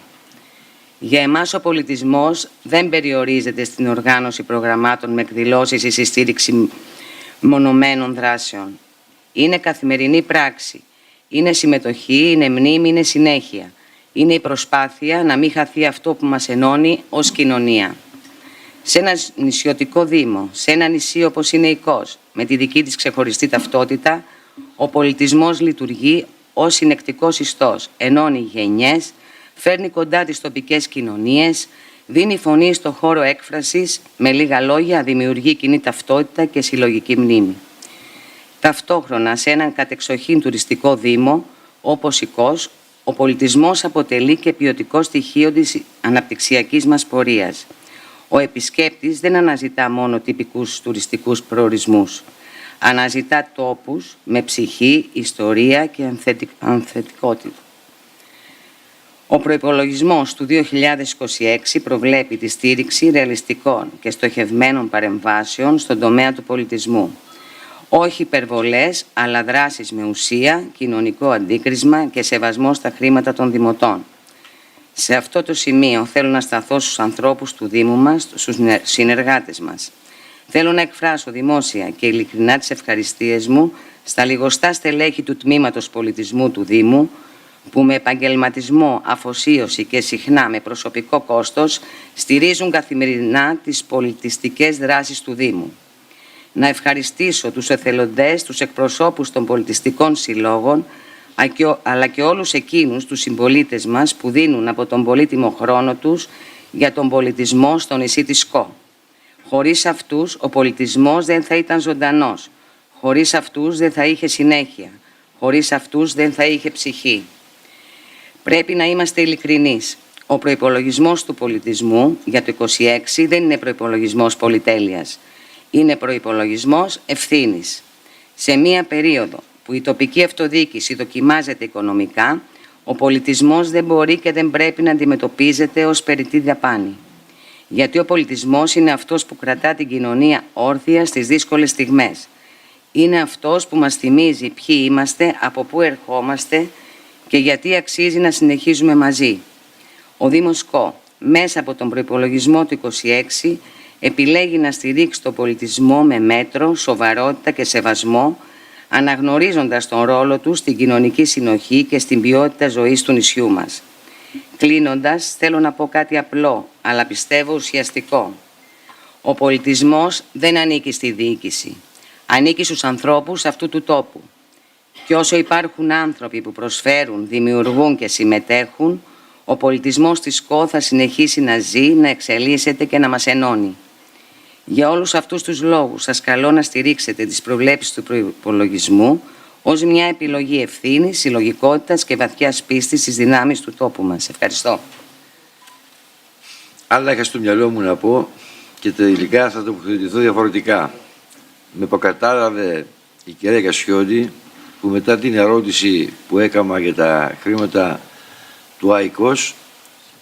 Για εμάς ο πολιτισμός δεν περιορίζεται στην οργάνωση προγραμμάτων με εκδηλώσεις ή στη στήριξη μονομένων δράσεων. Είναι καθημερινή πράξη. Είναι συμμετοχή, είναι μνήμη, είναι συνέχεια. Είναι η προσπάθεια να μην χαθεί αυτό που μας ενώνει ως κοινωνία. Σε ένα νησιωτικό δήμο, σε ένα νησί όπως είναι η Κος, με τη δική της ξεχωριστή ταυτότητα, ο πολιτισμός λειτουργεί ως συνεκτικός ιστός, ενώνει γενιές, φέρνει κοντά τις τοπικές κοινωνίες, δίνει φωνή στο χώρο έκφρασης, με λίγα λόγια δημιουργεί κοινή ταυτότητα και συλλογική μνήμη. Ταυτόχρονα, σε έναν κατεξοχήν τουριστικό δήμο, όπως η Κος, ο πολιτισμός αποτελεί και ποιοτικό στοιχείο της αναπτυξιακής μας πορείας. Ο επισκέπτης δεν αναζητά μόνο τυπικούς τουριστικούς προορισμούς. Αναζητά τόπους με ψυχή, ιστορία και ανθετικότητα. Ο προϋπολογισμός του 2026 προβλέπει τη στήριξη ρεαλιστικών και στοχευμένων παρεμβάσεων στον τομέα του πολιτισμού. Όχι υπερβολές, αλλά δράσεις με ουσία, κοινωνικό αντίκρισμα και σεβασμό στα χρήματα των δημοτών. Σε αυτό το σημείο θέλω να σταθώ στους ανθρώπους του Δήμου μας, στους συνεργάτες μας. Θέλω να εκφράσω δημόσια και ειλικρινά τις ευχαριστίες μου στα λιγοστά στελέχη του Τμήματος Πολιτισμού του Δήμου, που με επαγγελματισμό, αφοσίωση και συχνά με προσωπικό κόστος στηρίζουν καθημερινά τις πολιτιστικές δράσεις του Δήμου. Να ευχαριστήσω τους εθελοντές, τους εκπροσώπους των πολιτιστικών συλλόγων, αλλά και όλους εκείνους τους συμπολίτες μας που δίνουν από τον πολύτιμο χρόνο τους για τον πολιτισμό στο νησί της Κο. Χωρίς αυτούς ο πολιτισμός δεν θα ήταν ζωντανός. Χωρίς αυτούς δεν θα είχε συνέχεια. Χωρίς αυτούς δεν θα είχε ψυχή. Πρέπει να είμαστε ειλικρινείς. Ο προϋπολογισμός του πολιτισμού για το 2026 δεν είναι προϋπολογισμός πολυτέλειας. Είναι προϋπολογισμός ευθύνης. Σε μία περίοδο που η τοπική αυτοδιοίκηση δοκιμάζεται οικονομικά, ο πολιτισμός δεν μπορεί και δεν πρέπει να αντιμετωπίζεται ως περιττή δαπάνη. Γιατί ο πολιτισμός είναι αυτός που κρατά την κοινωνία όρθια στις δύσκολες στιγμές. Είναι αυτός που μας θυμίζει ποιοι είμαστε, από πού ερχόμαστε και γιατί αξίζει να συνεχίζουμε μαζί. Ο Δήμος Κο, μέσα από τον προϋπολογισμό του 2026, επιλέγει να στηρίξει τον πολιτισμό με μέτρο, σοβαρότητα και σεβασμό, αναγνωρίζοντας τον ρόλο του στην κοινωνική συνοχή και στην ποιότητα ζωής του νησιού μας. Κλείνοντας, θέλω να πω κάτι απλό, αλλά πιστεύω ουσιαστικό. Ο πολιτισμός δεν ανήκει στη διοίκηση. Ανήκει στους ανθρώπους αυτού του τόπου. Και όσο υπάρχουν άνθρωποι που προσφέρουν, δημιουργούν και συμμετέχουν, ο πολιτισμός της ΚΟ θα συνεχίσει να ζει, να εξελίσσεται και να μας ενώνει. Για όλους αυτούς τους λόγους σας καλώ να στηρίξετε τις προβλέψεις του προϋπολογισμού ως μια επιλογή ευθύνης, συλλογικότητας και βαθιάς πίστης στις δυνάμεις του τόπου μας. Ευχαριστώ. Άλλα είχα στο μυαλό μου να πω και τελικά θα τοποθετηθώ διαφορετικά. Με προκατάλαβε η κυρία Κασιώτη που μετά την ερώτηση που έκανα για τα χρήματα του ΆΙΚΟΣ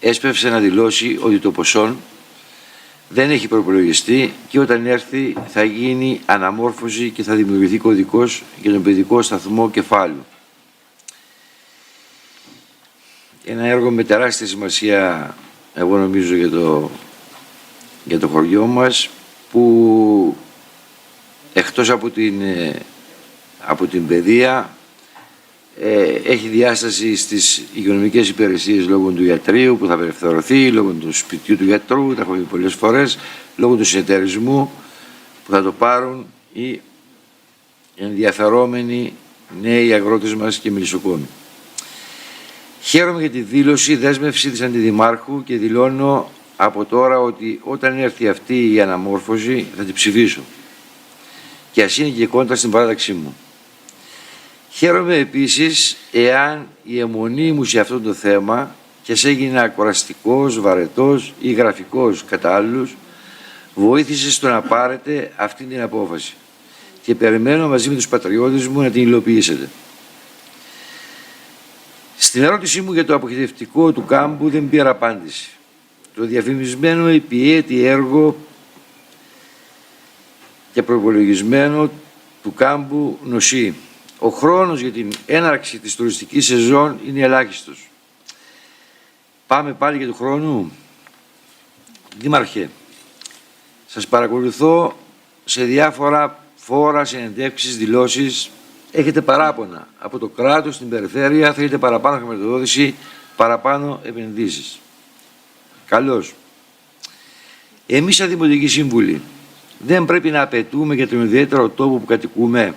έσπευσε να δηλώσει ότι το ποσό δεν έχει προπολογιστεί και όταν έρθει θα γίνει αναμόρφωση και θα δημιουργηθεί κωδικός για τον παιδικό σταθμό Κεφάλου. Ένα έργο με τεράστια σημασία, εγώ νομίζω, για το χωριό μας, που εκτός από την παιδεία έχει διάσταση στις υγειονομικές υπηρεσίες λόγω του ιατρείου που θα απελευθερωθεί, λόγω του σπιτιού του γιατρού, τα έχω πει πολλές φορές, λόγω του συνεταιρισμού που θα το πάρουν οι ενδιαφερόμενοι νέοι αγρότες μας και μελισσοκόμοι. Χαίρομαι για τη δέσμευση της Αντιδημάρχου και δηλώνω από τώρα ότι όταν έρθει αυτή η αναμόρφωση θα την ψηφίσω. Και ας είναι και κόντρα στην παράταξή μου. Χαίρομαι επίσης εάν η αιμονή μου σε αυτό το θέμα, και ας έγινα κουραστικός, βαρετός ή γραφικός κατά άλλους, βοήθησε στο να πάρετε αυτή την απόφαση. Και περιμένω μαζί με τους πατριώτες μου να την υλοποιήσετε. Στην ερώτησή μου για το αποχαιρετευτικό του κάμπου δεν πήρα απάντηση. Το διαφημισμένο επιέτη έργο και προϋπολογισμένο του κάμπου νοσεί. Ο χρόνος για την έναρξη της τουριστικής σεζόν είναι ελάχιστος. Πάμε πάλι για του χρόνου. Δήμαρχε, σας παρακολουθώ σε διάφορα φόρα, συνεντεύξεις, δηλώσεις. Έχετε παράπονα. Από το κράτος στην περιφέρεια θέλετε παραπάνω χρηματοδότηση, παραπάνω επενδύσεις. Καλώς. Εμείς σαν Δημοτικοί Σύμβουλοι δεν πρέπει να απαιτούμε για τον ιδιαίτερο τόπο που κατοικούμε,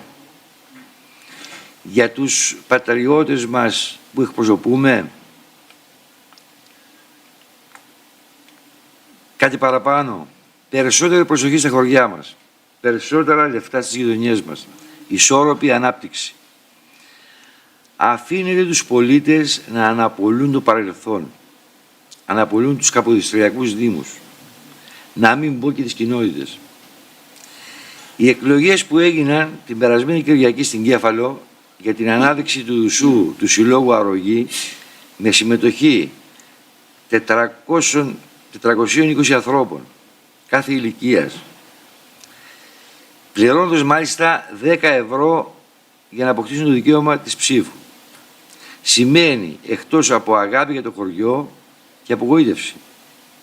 για τους πατριώτες μας που εκπροσωπούμε, κάτι παραπάνω, περισσότερη προσοχή στα χωριά μας, περισσότερα λεφτά στις γειτονιές μας, ισόρροπη ανάπτυξη. Αφήνετε τους πολίτες να αναπολούν το παρελθόν, αναπολούν τους καποδιστριακούς δήμους, να μην πω και τις κοινότητες. Οι εκλογές που έγιναν την περασμένη Κυριακή στην Κέφαλο για την ανάδειξη του Δουσού του Συλλόγου Αρρωγή με συμμετοχή 420 ανθρώπων κάθε ηλικίας, πληρώνοντας μάλιστα 10 ευρώ για να αποκτήσουν το δικαίωμα της ψήφου, σημαίνει εκτός από αγάπη για το χωριό και απογοήτευση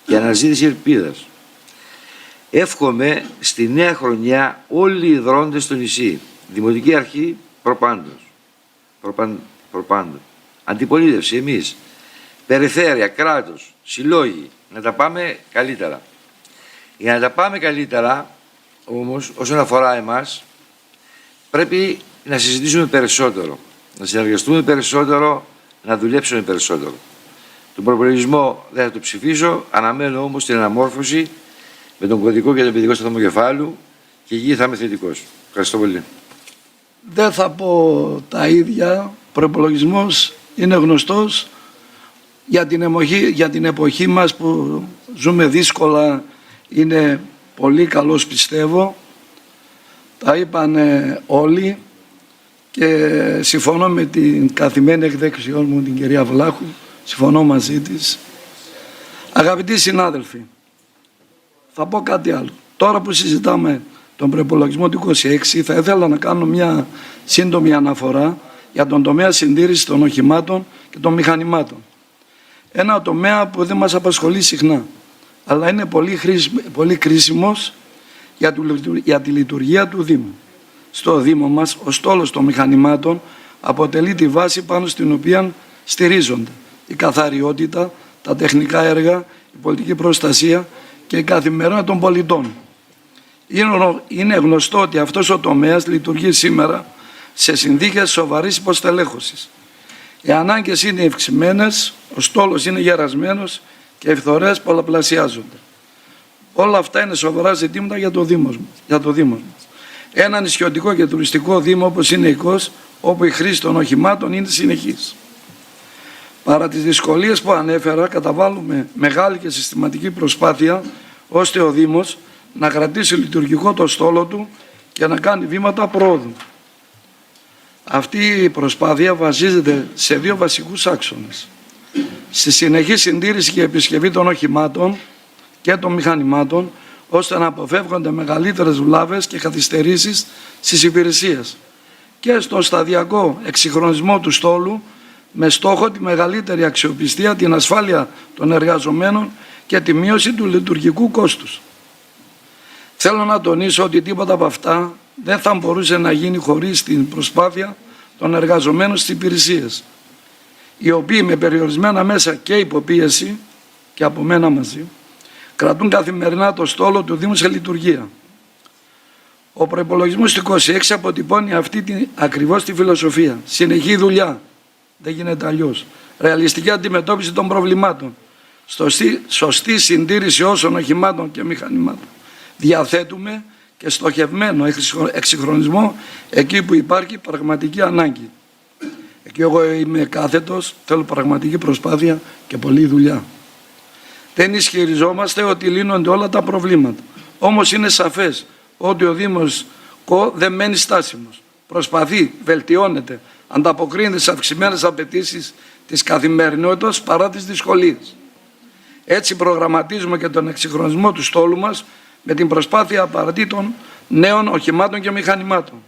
και αναζήτηση ελπίδας. Εύχομαι στη νέα χρονιά όλοι οι δρόντες στο νησί, Δημοτική Αρχή προπάντων, αντιπολίτευση, εμείς, περιφέρεια, κράτος, συλλόγοι, να τα πάμε καλύτερα. Για να τα πάμε καλύτερα, όμως, όσον αφορά εμάς, πρέπει να συζητήσουμε περισσότερο, να συνεργαστούμε περισσότερο, να δουλέψουμε περισσότερο. Τον προπολογισμό δεν θα το ψηφίσω, αναμένω όμως την αναμόρφωση με τον κωδικό και το παιδικό σταθμό κεφάλου και εκεί θα είμαι θετικός. Ευχαριστώ πολύ. Δεν θα πω τα ίδια. Ο προϋπολογισμός είναι γνωστός για την εποχή μας που ζούμε δύσκολα. Είναι πολύ καλός, πιστεύω. Τα είπαν όλοι και συμφωνώ με την καθημένη εκδέξιόν μου, την κυρία Βλάχου. Συμφωνώ μαζί της. Αγαπητοί συνάδελφοι, θα πω κάτι άλλο. Τώρα που συζητάμε τον προϋπολογισμό του 26, θα ήθελα να κάνω μια σύντομη αναφορά για τον τομέα συντήρησης των οχημάτων και των μηχανημάτων. Ένα τομέα που δεν μας απασχολεί συχνά, αλλά είναι πολύ κρίσιμος για τη λειτουργία του Δήμου. Στο Δήμο μας, ο στόλος των μηχανημάτων αποτελεί τη βάση πάνω στην οποία στηρίζονται η καθαριότητα, τα τεχνικά έργα, η πολιτική προστασία και η καθημερινότητα των πολιτών. Είναι γνωστό ότι αυτός ο τομέας λειτουργεί σήμερα σε συνθήκες σοβαρής υποστελέχωσης. Οι ανάγκες είναι ευξημένες, ο στόλος είναι γερασμένος και οι φθορές πολλαπλασιάζονται. Όλα αυτά είναι σοβαρά ζητήματα για το Δήμο μας. Ένα νησιωτικό και τουριστικό Δήμο όπως είναι η Κος, όπου η χρήση των οχημάτων είναι συνεχής. Παρά τις δυσκολίες που ανέφερα, καταβάλουμε μεγάλη και συστηματική προσπάθεια ώστε ο Δήμος να κρατήσει λειτουργικό το στόλο του και να κάνει βήματα πρόοδου. Αυτή η προσπάθεια βασίζεται σε δύο βασικούς άξονες. Στη συνεχή συντήρηση και επισκευή των οχημάτων και των μηχανημάτων, ώστε να αποφεύγονται μεγαλύτερες βλάβες και καθυστερήσεις στις υπηρεσίες, και στο σταδιακό εξυγχρονισμό του στόλου με στόχο τη μεγαλύτερη αξιοπιστία, την ασφάλεια των εργαζομένων και τη μείωση του λειτουργικού κόστους. Θέλω να τονίσω ότι τίποτα από αυτά δεν θα μπορούσε να γίνει χωρίς την προσπάθεια των εργαζομένων στις υπηρεσίες, οι οποίοι με περιορισμένα μέσα και υποπίεση, και από μένα μαζί, κρατούν καθημερινά το στόλο του Δήμου σε λειτουργία. Ο προϋπολογισμός του 26 αποτυπώνει ακριβώς τη φιλοσοφία. Συνεχή δουλειά Δεν γίνεται αλλιώς. Ρεαλιστική αντιμετώπιση των προβλημάτων. Σωστή συντήρηση όσων οχημάτων και μηχανημάτων διαθέτουμε και στοχευμένο εξυγχρονισμό εκεί που υπάρχει πραγματική ανάγκη. Εκεί εγώ είμαι κάθετος, θέλω πραγματική προσπάθεια και πολλή δουλειά. Δεν ισχυριζόμαστε ότι λύνονται όλα τα προβλήματα. Όμως είναι σαφές ότι ο Δήμος ΚΟ δεν μένει στάσιμος. Προσπαθεί, βελτιώνεται, ανταποκρίνεται στις αυξημένες απαιτήσεις της καθημερινότητας παρά τις δυσκολίες. Έτσι προγραμματίζουμε και τον εξυγχρονισμό του στόλου μας με την προσπάθεια απαραίτητων νέων οχημάτων και μηχανημάτων.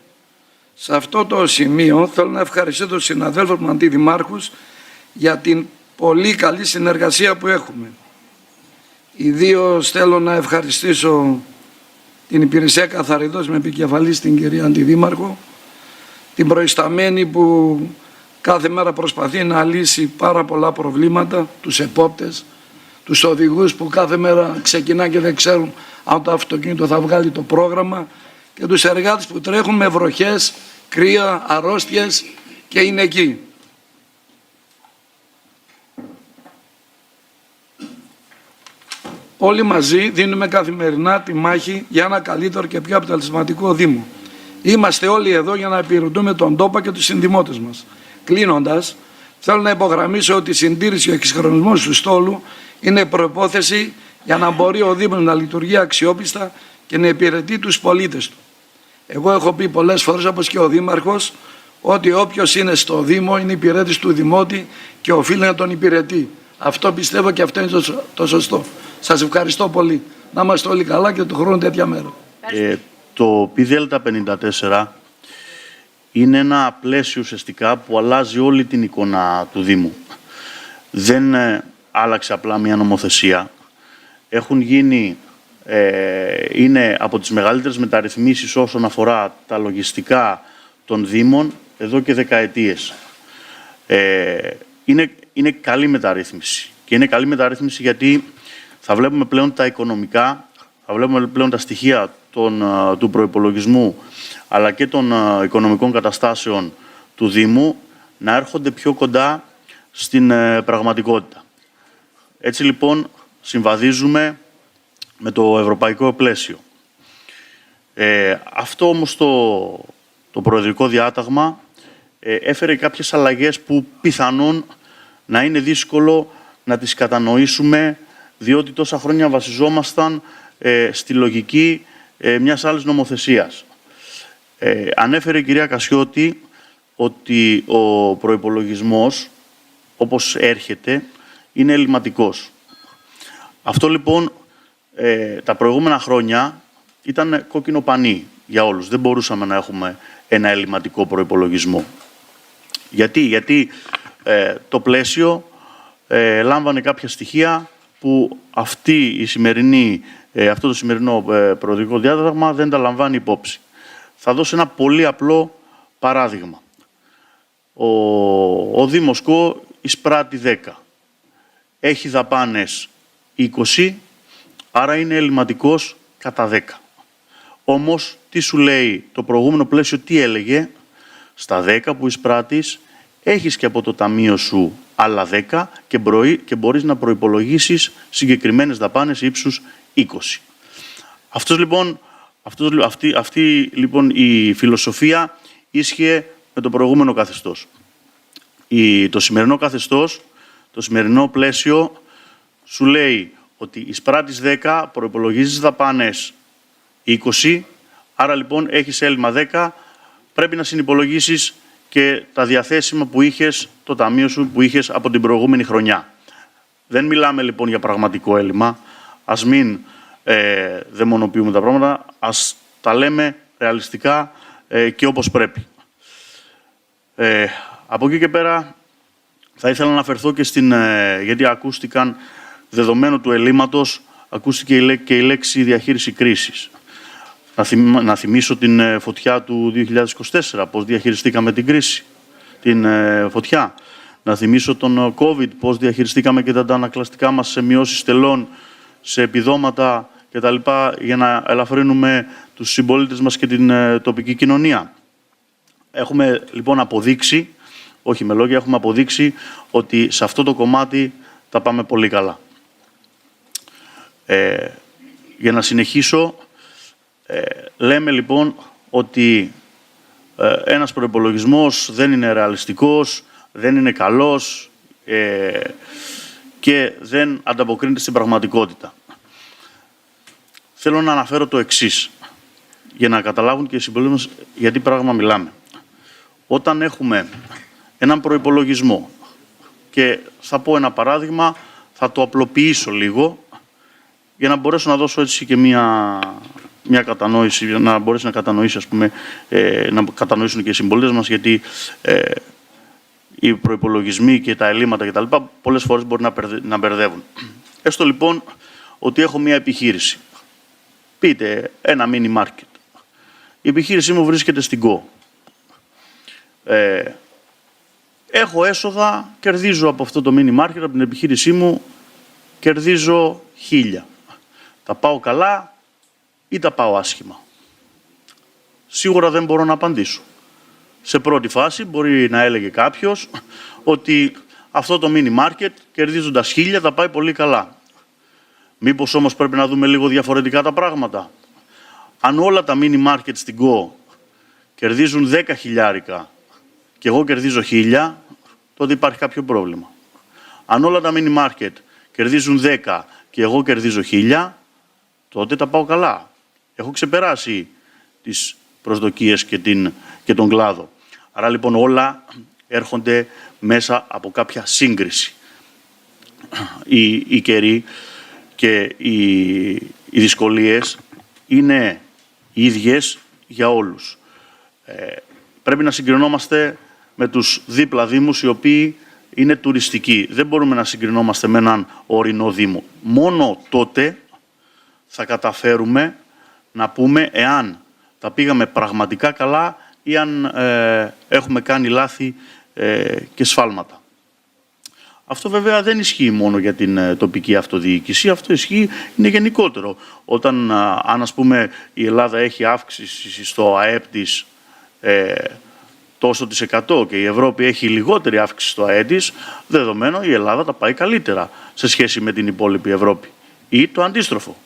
Σε αυτό το σημείο θέλω να ευχαριστήσω τους συναδέλφους μου αντιδημάρχους για την πολύ καλή συνεργασία που έχουμε. Ιδίως θέλω να ευχαριστήσω την Υπηρεσία Καθαριτός με επικεφαλή στην κυρία Αντιδήμαρχο, την προϊσταμένη που κάθε μέρα προσπαθεί να λύσει πάρα πολλά προβλήματα, τους επόπτες, τους οδηγούς που κάθε μέρα ξεκινά και δεν ξέρουν αν το αυτοκίνητο θα βγάλει το πρόγραμμα και τους εργάτες που τρέχουν με βροχές, κρύα, αρρώστιες και είναι εκεί. Όλοι μαζί δίνουμε καθημερινά τη μάχη για ένα καλύτερο και πιο αποτελεσματικό Δήμο. Είμαστε όλοι εδώ για να υπηρετούμε τον τόπο και τους συνδημότες μας. Κλείνοντας, θέλω να υπογραμμίσω ότι η συντήρηση και ο εξυγχρονισμός του στόλου είναι προϋπόθεση για να μπορεί ο Δήμος να λειτουργεί αξιόπιστα και να υπηρετεί τους πολίτες του. Εγώ έχω πει πολλές φορές, όπως και ο Δήμαρχος, ότι όποιος είναι στο Δήμο είναι υπηρέτης του Δημότη και οφείλει να τον υπηρετεί. Αυτό πιστεύω και αυτό είναι το σωστό. Σας ευχαριστώ πολύ. Να είμαστε όλοι καλά και του χρόνου τέτοια μέρα. Το ΠΔ54 είναι ένα πλαίσιο ουσιαστικά που αλλάζει όλη την εικόνα του Δήμου. Δεν άλλαξε απλά μια νομοθεσία. Έχουν γίνει, είναι από τις μεγαλύτερες μεταρρυθμίσεις όσον αφορά τα λογιστικά των Δήμων εδώ και δεκαετίες. Είναι καλή μεταρρύθμιση. Και είναι καλή μεταρρύθμιση γιατί θα βλέπουμε πλέον τα οικονομικά, θα βλέπουμε πλέον τα στοιχεία του προϋπολογισμού αλλά και των οικονομικών καταστάσεων του Δήμου να έρχονται πιο κοντά στην πραγματικότητα. Έτσι λοιπόν συμβαδίζουμε με το ευρωπαϊκό πλαίσιο. Αυτό όμως το προεδρικό διάταγμα έφερε κάποιες αλλαγές που πιθανόν να είναι δύσκολο να τις κατανοήσουμε διότι τόσα χρόνια βασιζόμασταν στη λογική μιας άλλης νομοθεσίας. Ανέφερε η κυρία Κασιώτη ότι ο προϋπολογισμός, όπως έρχεται, είναι ελλειμματικός. Αυτό λοιπόν τα προηγούμενα χρόνια ήταν κόκκινο πανί για όλους. Δεν μπορούσαμε να έχουμε ένα ελλειμματικό προϋπολογισμό. Γιατί το πλαίσιο λάμβανε κάποια στοιχεία που αυτό το σημερινό προεδρικό διάταγμα δεν τα λαμβάνει υπόψη. Θα δώσω ένα πολύ απλό παράδειγμα. Ο Δήμος ΚΟ εισπράττει 10. Έχει δαπάνες 20, άρα είναι ελλειμματικός κατά 10. Όμως, τι σου λέει το προηγούμενο πλαίσιο, τι έλεγε? Στα 10 που εισπράττεις, έχεις και από το ταμείο σου άλλα 10 και μπορείς να προϋπολογίσεις συγκεκριμένες δαπάνες ύψους 20. Αυτή λοιπόν η φιλοσοφία ίσχυε με το προηγούμενο καθεστώς. Το σημερινό καθεστώς, το σημερινό πλαίσιο σου λέει ότι εισπράττεις 10, προϋπολογίζεις δαπάνες 20, άρα λοιπόν έχεις έλλειμμα 10, πρέπει να συνυπολογίσεις και τα διαθέσιμα που είχες, το ταμείο σου που είχες από την προηγούμενη χρονιά. Δεν μιλάμε λοιπόν για πραγματικό έλλειμμα, ας μην δαιμονοποιούμε τα πράγματα, ας τα λέμε ρεαλιστικά και όπως πρέπει. Από εκεί και πέρα θα ήθελα να αναφερθώ και γιατί ακούστηκαν, δεδομένου του ελλείμματος, ακούστηκε και η λέξη διαχείριση κρίσης. Να θυμίσω την φωτιά του 2024, πώς διαχειριστήκαμε την κρίση, την φωτιά. Να θυμίσω τον COVID, πώς διαχειριστήκαμε και τα αντανακλαστικά μας σε μειώσεις τελών, σε επιδόματα κτλ. Για να ελαφρύνουμε τους συμπολίτες μας και την τοπική κοινωνία. Έχουμε λοιπόν αποδείξει όχι με λόγια, έχουμε αποδείξει ότι σε αυτό το κομμάτι τα πάμε πολύ καλά. Για να συνεχίσω, λέμε λοιπόν ότι ένας προϋπολογισμός δεν είναι ρεαλιστικός, δεν είναι καλός και δεν ανταποκρίνεται στην πραγματικότητα. Θέλω να αναφέρω το εξής, για να καταλάβουν και οι συμπολίτες μας γιατί πράγμα μιλάμε. Όταν έχουμε έναν προϋπολογισμό, και θα πω ένα παράδειγμα, θα το απλοποιήσω λίγο, για να μπορέσω να δώσω έτσι και μια κατανόηση, να μπορέσει να κατανοήσει, ας πούμε, να κατανοήσουν και οι συμπολίτες μας, γιατί οι προϋπολογισμοί και τα ελλείμματα κτλ. Πολλές φορές μπορεί να μπερδεύουν. Έστω λοιπόν ότι έχω μια επιχείρηση. Πείτε ένα mini market. Η επιχείρησή μου βρίσκεται στην ΚΟ. Έχω έσοδα, κερδίζω από αυτό το mini market, από την επιχείρησή μου, κερδίζω 1.000. Τα πάω καλά ή τα πάω άσχημα? Σίγουρα δεν μπορώ να απαντήσω. Σε πρώτη φάση μπορεί να έλεγε κάποιος ότι αυτό το mini market κερδίζοντας 1.000 θα πάει πολύ καλά. Μήπως όμως πρέπει να δούμε λίγο διαφορετικά τα πράγματα? Αν όλα τα mini market στην Go κερδίζουν 10.000 και εγώ κερδίζω 1.000, τότε υπάρχει κάποιο πρόβλημα. Αν όλα τα mini market κερδίζουν 10 και εγώ κερδίζω 1.000, τότε τα πάω καλά. Έχω ξεπεράσει τις προσδοκίες και τον κλάδο. Άρα λοιπόν όλα έρχονται μέσα από κάποια σύγκριση. Οι καιροί και οι δυσκολίες είναι ίδιες για όλους. Πρέπει να συγκρινόμαστε με τους δίπλα δήμους οι οποίοι είναι τουριστικοί. Δεν μπορούμε να συγκρινόμαστε με έναν ορεινό δήμο. Μόνο τότε θα καταφέρουμε να πούμε εάν τα πήγαμε πραγματικά καλά ή αν έχουμε κάνει λάθη και σφάλματα. Αυτό βέβαια δεν ισχύει μόνο για την τοπική αυτοδιοίκηση, αυτό ισχύει, είναι γενικότερο. Όταν, αν ας πούμε η Ελλάδα έχει αύξηση στο ΑΕΠ της τόσο της 100 και η Ευρώπη έχει λιγότερη αύξηση στο ΑΕΠ της, δεδομένο η Ελλάδα τα πάει καλύτερα σε σχέση με την υπόλοιπη Ευρώπη ή το αντίστροφο.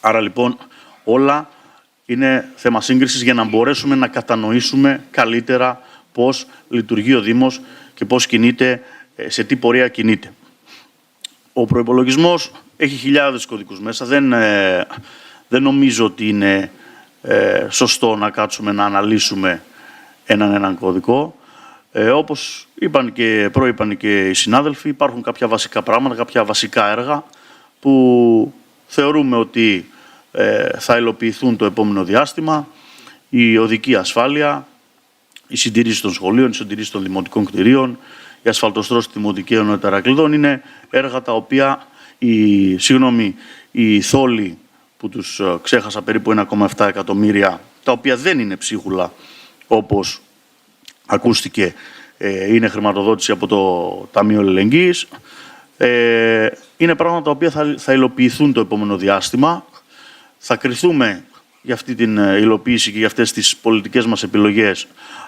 Άρα λοιπόν όλα είναι θέμα σύγκρισης για να μπορέσουμε να κατανοήσουμε καλύτερα πώς λειτουργεί ο Δήμος και πώς κινείται, σε τι πορεία κινείται. Ο προϋπολογισμός έχει χιλιάδες κωδικούς μέσα. Δεν νομίζω ότι είναι σωστό να κάτσουμε να αναλύσουμε έναν κωδικό. Όπως προείπαν και οι συνάδελφοι, υπάρχουν κάποια βασικά πράγματα, κάποια βασικά έργα που θεωρούμε ότι θα υλοποιηθούν το επόμενο διάστημα. Η οδική ασφάλεια, η συντήρηση των σχολείων, η συντήρηση των δημοτικών κτηρίων, η ασφαλτοστρώση δημοτικών εταιρακλειδών είναι έργα τα οποία οι θόλοι που τους ξέχασα περίπου 1,7 εκατομμύρια, τα οποία δεν είναι ψίχουλα όπως ακούστηκε, είναι χρηματοδότηση από το Ταμείο Αλληλεγγύης. Είναι πράγματα τα οποία θα υλοποιηθούν το επόμενο διάστημα. Θα κριθούμε για αυτή την υλοποίηση και για αυτές τις πολιτικές μας επιλογές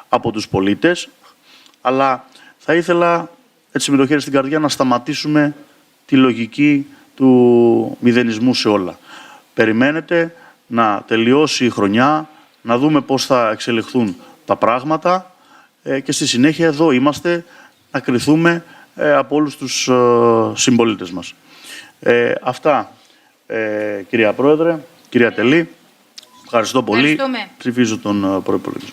από τους πολίτες, αλλά θα ήθελα έτσι με το χέρι στην καρδιά να σταματήσουμε τη λογική του μηδενισμού σε όλα. Περιμένετε να τελειώσει η χρονιά, να δούμε πώς θα εξελιχθούν τα πράγματα και στη συνέχεια εδώ είμαστε να κριθούμε από όλους τους συμπολίτες μας. Αυτά, κυρία Πρόεδρε, κυρία Τελή. Ευχαριστώ πολύ. Ψηφίζω τον προϋπολογισμό.